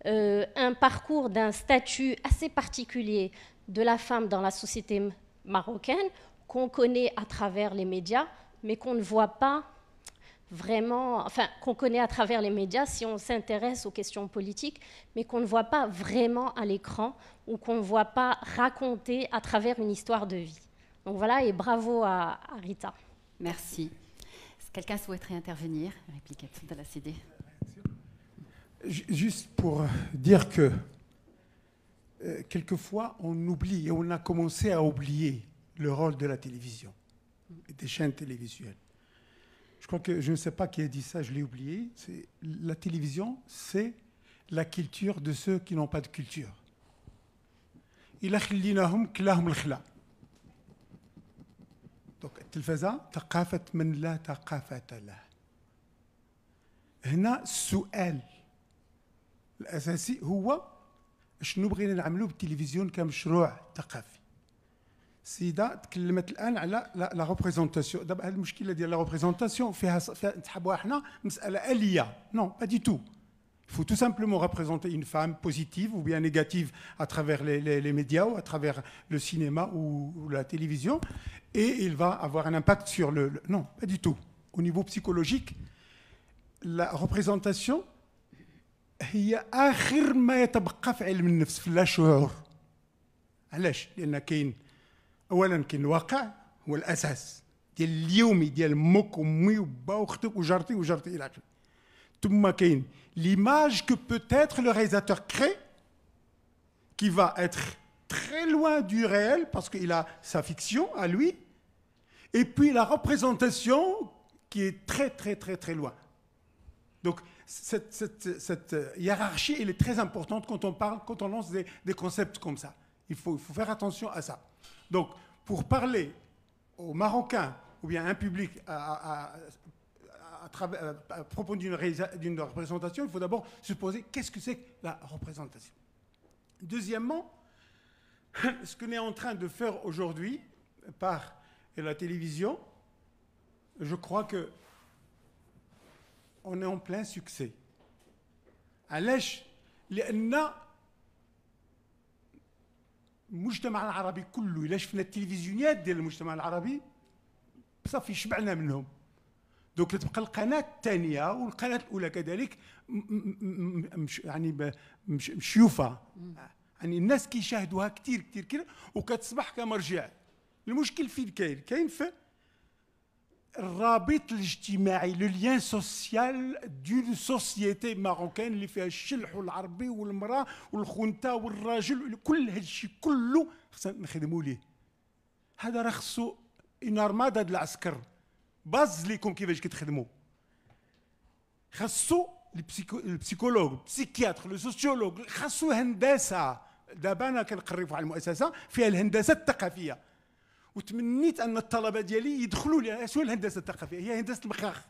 S16: un parcours d'un statut assez particulier de la femme dans la société marocaine, qu'on connaît à travers les médias, mais qu'on ne voit pas vraiment, enfin, qu'on connaît à travers les médias si on s'intéresse aux questions politiques, mais qu'on ne voit pas vraiment à l'écran ou qu'on ne voit pas raconter à travers une histoire de vie. Donc voilà, et bravo à Rita.
S3: Merci. Est-ce que quelqu'un souhaiterait intervenir? Réplique de la CD.
S4: Juste pour dire que quelquefois on oublie, et on a commencé à oublier le rôle de la télévision et des chaînes télévisuelles. Je crois que, je ne sais pas qui a dit ça, je l'ai oublié. La télévision, c'est la culture de ceux qui n'ont pas de culture. إلا خليناهم كلاهم الخلا. Donc التلفزة ثقافة من لا ثقافة له. هنا السؤال الأساسي هو شنو بغينا نعملوا بالتلفزيون كمشروع ثقافي. السيدة تكلمت الآن على لا ريبريزونطاسيون. دابا هذه المشكلة ديال لا ريبريزونطاسيون فيها نسحبوها حنا مسألة آلية. Non, pas du tout. Il faut tout simplement représenter une femme positive ou bien négative à travers les médias ou à travers le cinéma ou la télévision, et il va avoir un impact sur le... Non, pas du tout. Au niveau psychologique, la représentation هي آخر ما يتبقى في علم النفس في اللاشعور. علاش؟ لأن كاين اولا كاين الواقع هو الاساس ديال اليومي ديال امك وامي وبا واختك وجارتي وجارتي الى اخره. ثم كاين l'image que peut-être le réalisateur crée qui va être très loin du réel parce qu'il a sa fiction à lui, et puis la représentation qui est très très très très loin. Donc cette hiérarchie, elle est très importante quand on parle, quand on lance des concepts comme ça. Il faut faire attention à ça. Donc, pour parler aux Marocains ou bien à un public à propos d'une représentation, il faut d'abord se poser qu'est-ce que c'est que la représentation. Deuxièmement, ce qu'on est en train de faire aujourd'hui par la télévision, je crois que on est en plein succès. علاش؟ لأن المجتمع العربي كله إلا شفنا التلفزيونات ديال المجتمع العربي صافي شبعنا منهم. دوك تبقى القناة الثانية والقناة الأولى كذلك يعني مشيوفة. يعني الناس كيشاهدوها كثير كثير كثير وكتصبح كمرجع. المشكل فين كاين؟ كاين في الرابط الاجتماعي، لو ليان سوسيال دون سوسيتي ماروكان اللي فيها الشلح والعربي والمراه والخنثى والراجل، كل هذا الشيء كله خصنا نخدموا ليه. هذا راه خصو اون ارمادا د العسكر باز ليكم كيفاش كتخدموا. خصو البسيكولوج، البسيكياتر، لو سوسيولوج، خصو هندسه. دابا انا كنقري في واحد المؤسسه فيها الهندسه الثقافيه، وتمنيت ان الطلبه ديالي يدخلوا لها. شنو الهندسه الثقافيه؟ هي هندسه المخاخ.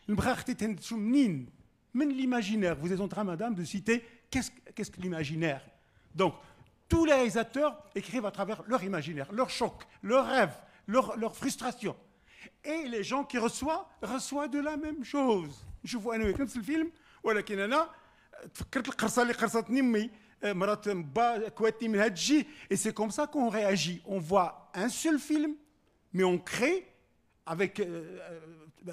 S4: المخاخ تتهندسوا منين؟ من l'imaginaire. Vous êtes en train, madame, de citer qu'est-ce que l'imaginaire. Donc, tous les réalisateurs écrivent à travers leur imaginaire, leur choc, leurs rêves, leur frustration. Et les gens qui reçoivent de la même chose. نشوفوا انا نفس الفيلم، ولكن انا تفكرت القرصه اللي قرصتني امي، مرات با كواتني من هاد الشيء. Et c'est comme ça qu'on réagit. On voit un seul film, mais on crée avec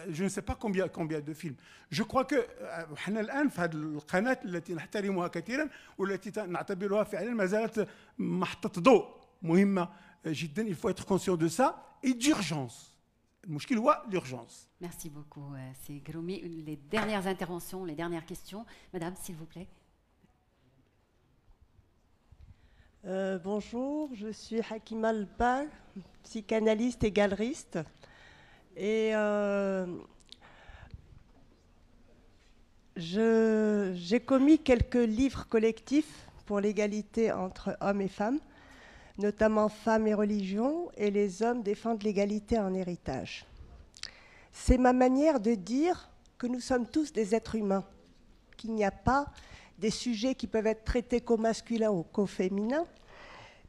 S4: je ne sais pas combien de films. Je crois que حنا الآن في هذه القناة التي نحترمها كثيرا والتي نعتبرها فعلا ما زالت محطة ضوء مهمة جدا. Il faut être conscient de ça et d'urgence. المشكل هو l'urgence.
S3: Merci beaucoup. C'est Gromi. Les dernières interventions, les dernières questions. Madame, s'il vous plaît.
S17: Bonjour, je suis Hakima Alba, psychanalyste et galeriste. Et j'ai commis quelques livres collectifs pour l'égalité entre hommes et femmes, notamment Femmes et religion, et Les hommes défendent l'égalité en héritage. C'est ma manière de dire que nous sommes tous des êtres humains, qu'il n'y a pas des sujets qui peuvent être traités qu'au masculin ou qu'au féminin,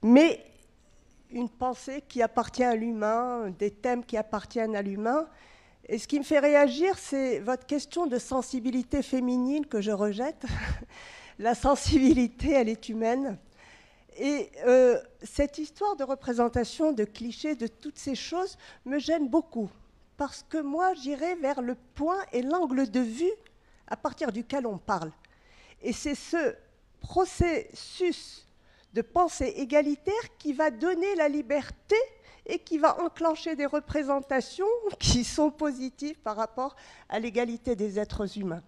S17: mais une pensée qui appartient à l'humain, des thèmes qui appartiennent à l'humain. Et ce qui me fait réagir, c'est votre question de sensibilité féminine que je rejette. La sensibilité, elle est humaine. Et cette histoire de représentation, de clichés, de toutes ces choses me gêne beaucoup. Parce que moi, j'irai vers le point et l'angle de vue à partir duquel on parle. Et c'est ce processus de pensée égalitaire qui va donner la liberté et qui va enclencher des représentations qui sont positives par rapport à l'égalité des êtres humains.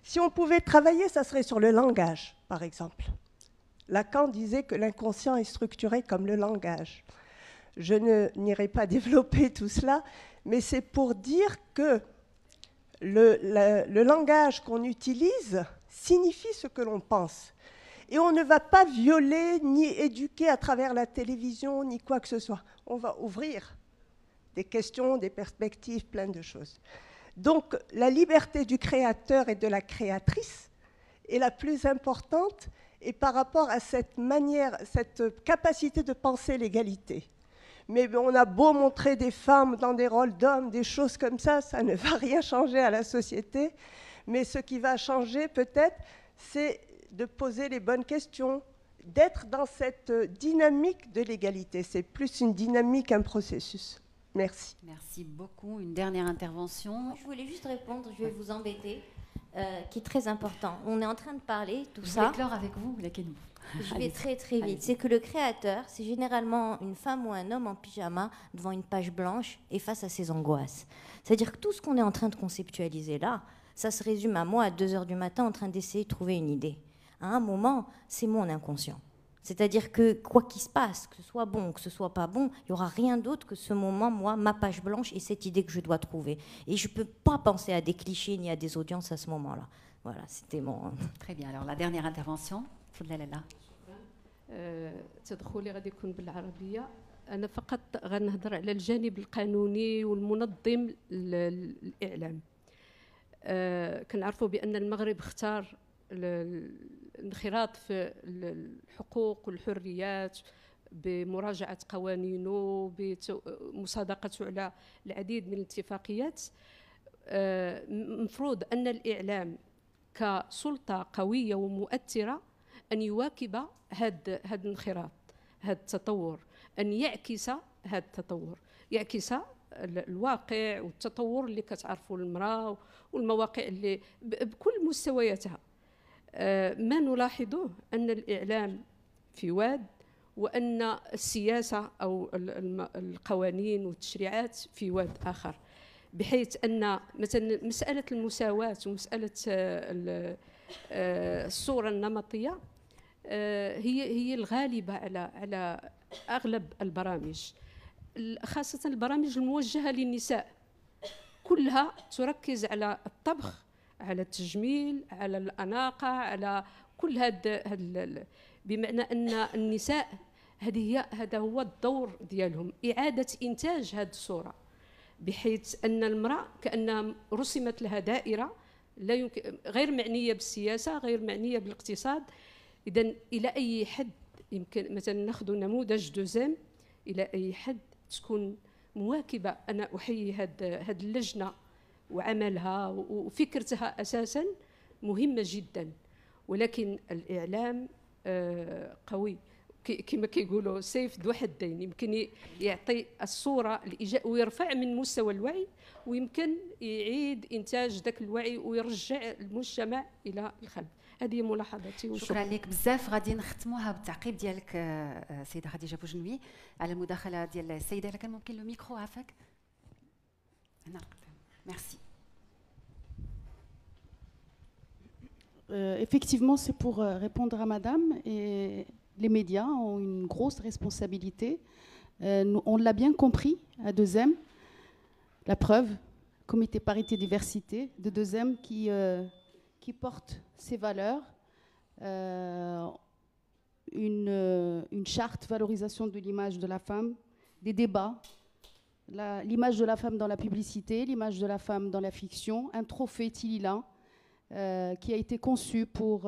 S17: Si on pouvait travailler, ça serait sur le langage, par exemple. Lacan disait que l'inconscient est structuré comme le langage. Je n'irai pas développer tout cela, mais c'est pour dire que le langage qu'on utilise signifie ce que l'on pense. Et on ne va pas violer ni éduquer à travers la télévision, ni quoi que ce soit. On va ouvrir des questions, des perspectives, plein de choses. Donc, la liberté du créateur et de la créatrice est la plus importante, et par rapport à cette manière, cette capacité de penser l'égalité. Mais on a beau montrer des femmes dans des rôles d'hommes, des choses comme ça, ça ne va rien changer à la société. Mais ce qui va changer peut-être, c'est de poser les bonnes questions, d'être dans cette dynamique de l'égalité. C'est plus une dynamique, un processus. Merci.
S3: Merci beaucoup. Une dernière intervention.
S9: Je voulais juste répondre, je vais vous embêter. qui est très important. On est en train de parler, tout
S3: Je
S9: ça.
S3: vais clore avec vous, laquelle
S9: Je vais très très vite. C'est que le créateur, c'est généralement une femme ou un homme en pyjama devant une page blanche et face à ses angoisses. C'est-à-dire que tout ce qu'on est en train de conceptualiser là, ça se résume à moi à 2 heures du matin en train d'essayer de trouver une idée. À un moment, c'est mon inconscient. C'est-à-dire que quoi qu'il se passe, que ce soit bon ou que ce soit pas bon, il n'y aura rien d'autre que ce moment, moi, ma page blanche et cette idée que je dois trouver. Et je ne peux pas penser à des clichés ni à des audiences à ce moment-là. Voilà, c'était mon...
S3: Très bien. Alors, la dernière intervention, تفضلي لالا.
S18: تدخلي غادي يكون بالعربية. أنا فقط غنهضر على الجانب القانوني والمنظم للإعلام. كنعرفوا بأن المغرب اختار الانخراط في الحقوق والحريات بمراجعة قوانينه بمصادقته على العديد من الاتفاقيات. مفروض أن الإعلام كسلطة قوية ومؤثرة أن يواكب هذا الانخراط، هذا التطور، أن يعكس هذا التطور، يعكس الواقع والتطور اللي كتعرفوا المرأة والمواقع اللي بكل مستوياتها. ما نلاحظه أن الإعلام في واد، وأن السياسة أو القوانين والتشريعات في واد آخر، بحيث أن مثلا مسألة المساواة ومسألة الصورة النمطية هي الغالبة على أغلب البرامج، خاصة البرامج الموجهة للنساء، كلها تركز على الطبخ، على التجميل، على الأناقة، على كل هذا بمعنى أن النساء هذا هو الدور ديالهم، إعادة إنتاج هذه الصورة، بحيث أن المرأة كأنها رسمت لها دائرة لا يمكن، غير معنية بالسياسة، غير معنية بالاقتصاد. إذن إلى أي حد يمكن مثلا ناخذ نموذج دوزام، إلى أي حد تكون مواكبة. أنا أحيي هذه اللجنة وعملها وفكرتها أساسا مهمة جدا، ولكن الإعلام قوي كما كيقولوا سيف ذو حدين، يمكن يعطي الصورة ويرفع من مستوى الوعي، ويمكن يعيد إنتاج ذاك الوعي ويرجع المجتمع إلى الخلف. هذه ملاحظتي.
S3: شكرا لك بزاف. غادي نختموها بالتعقيب ديالك سيدة خديجة بوجنوي على المداخلة ديال السيدة. إلا كان ممكن لو ميكرو عافاك. Merci.
S1: Effectivement, c'est pour répondre à Madame, et les médias ont une grosse responsabilité. On l'a bien compris à 2M. La preuve, Comité Parité Diversité de 2M qui porte ces valeurs, une charte valorisation de l'image de la femme, des débats, l'image de la femme dans la publicité, l'image de la femme dans la fiction, un trophée Tilila qui a été conçu pour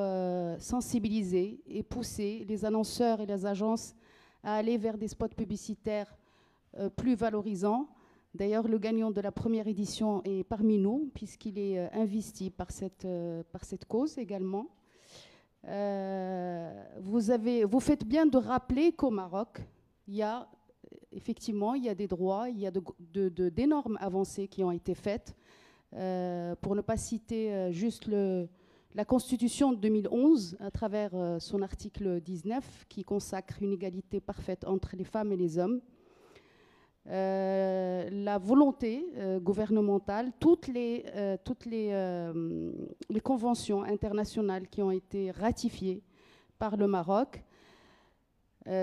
S1: sensibiliser et pousser les annonceurs et les agences à aller vers des spots publicitaires plus valorisants. D'ailleurs, le gagnant de la première édition est parmi nous, puisqu'il est investi par cette cause également. Vous faites bien de rappeler qu'au Maroc, effectivement, il y a des droits, il y a d'énormes avancées qui ont été faites. Pour ne pas citer juste la Constitution de 2011, à travers son article 19, qui consacre une égalité parfaite entre les femmes et les hommes. La volonté gouvernementale, toutes les conventions internationales qui ont été ratifiées par le Maroc.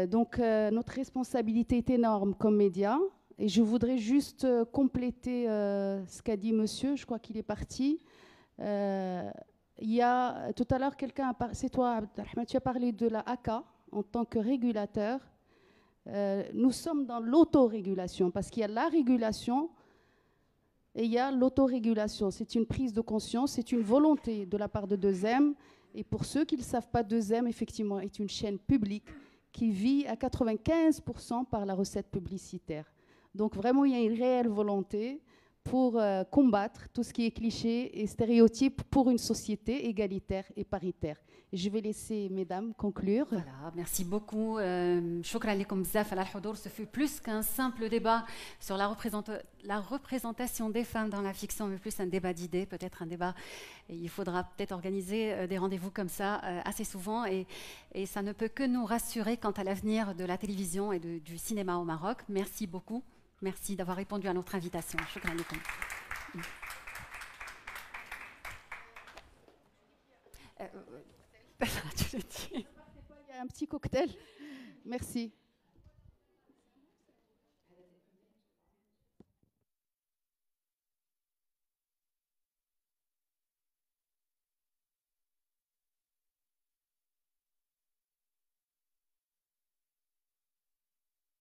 S1: Donc notre responsabilité est énorme comme médias. Et je voudrais juste compléter ce qu'a dit monsieur, je crois qu'il est parti. Il y a tout à l'heure c'est toi Abdelrahman, tu as parlé de la ACA en tant que régulateur. Nous sommes dans l'autorégulation, parce qu'il y a la régulation et il y a l'autorégulation. C'est une prise de conscience, c'est une volonté de la part de 2M. Et pour ceux qui ne le savent pas, 2M, effectivement, est une chaîne publique qui vit à 95% par la recette publicitaire. Donc vraiment, il y a une réelle volonté pour combattre tout ce qui est cliché et stéréotype pour une société égalitaire et paritaire. Et je vais laisser mesdames conclure.
S3: Voilà, merci beaucoup. Shukran lekoum bzaf ala al-hudour. Ce fut plus qu'un simple débat sur la représentation des femmes dans la fiction, mais plus un débat d'idées, peut-être un débat. Et il faudra peut-être organiser des rendez-vous comme ça assez souvent. Et ça ne peut que nous rassurer quant à l'avenir de la télévision et du cinéma au Maroc. Merci beaucoup. Merci d'avoir répondu à notre invitation. Shukran lekoum.
S1: Il y a un petit cocktail. Merci.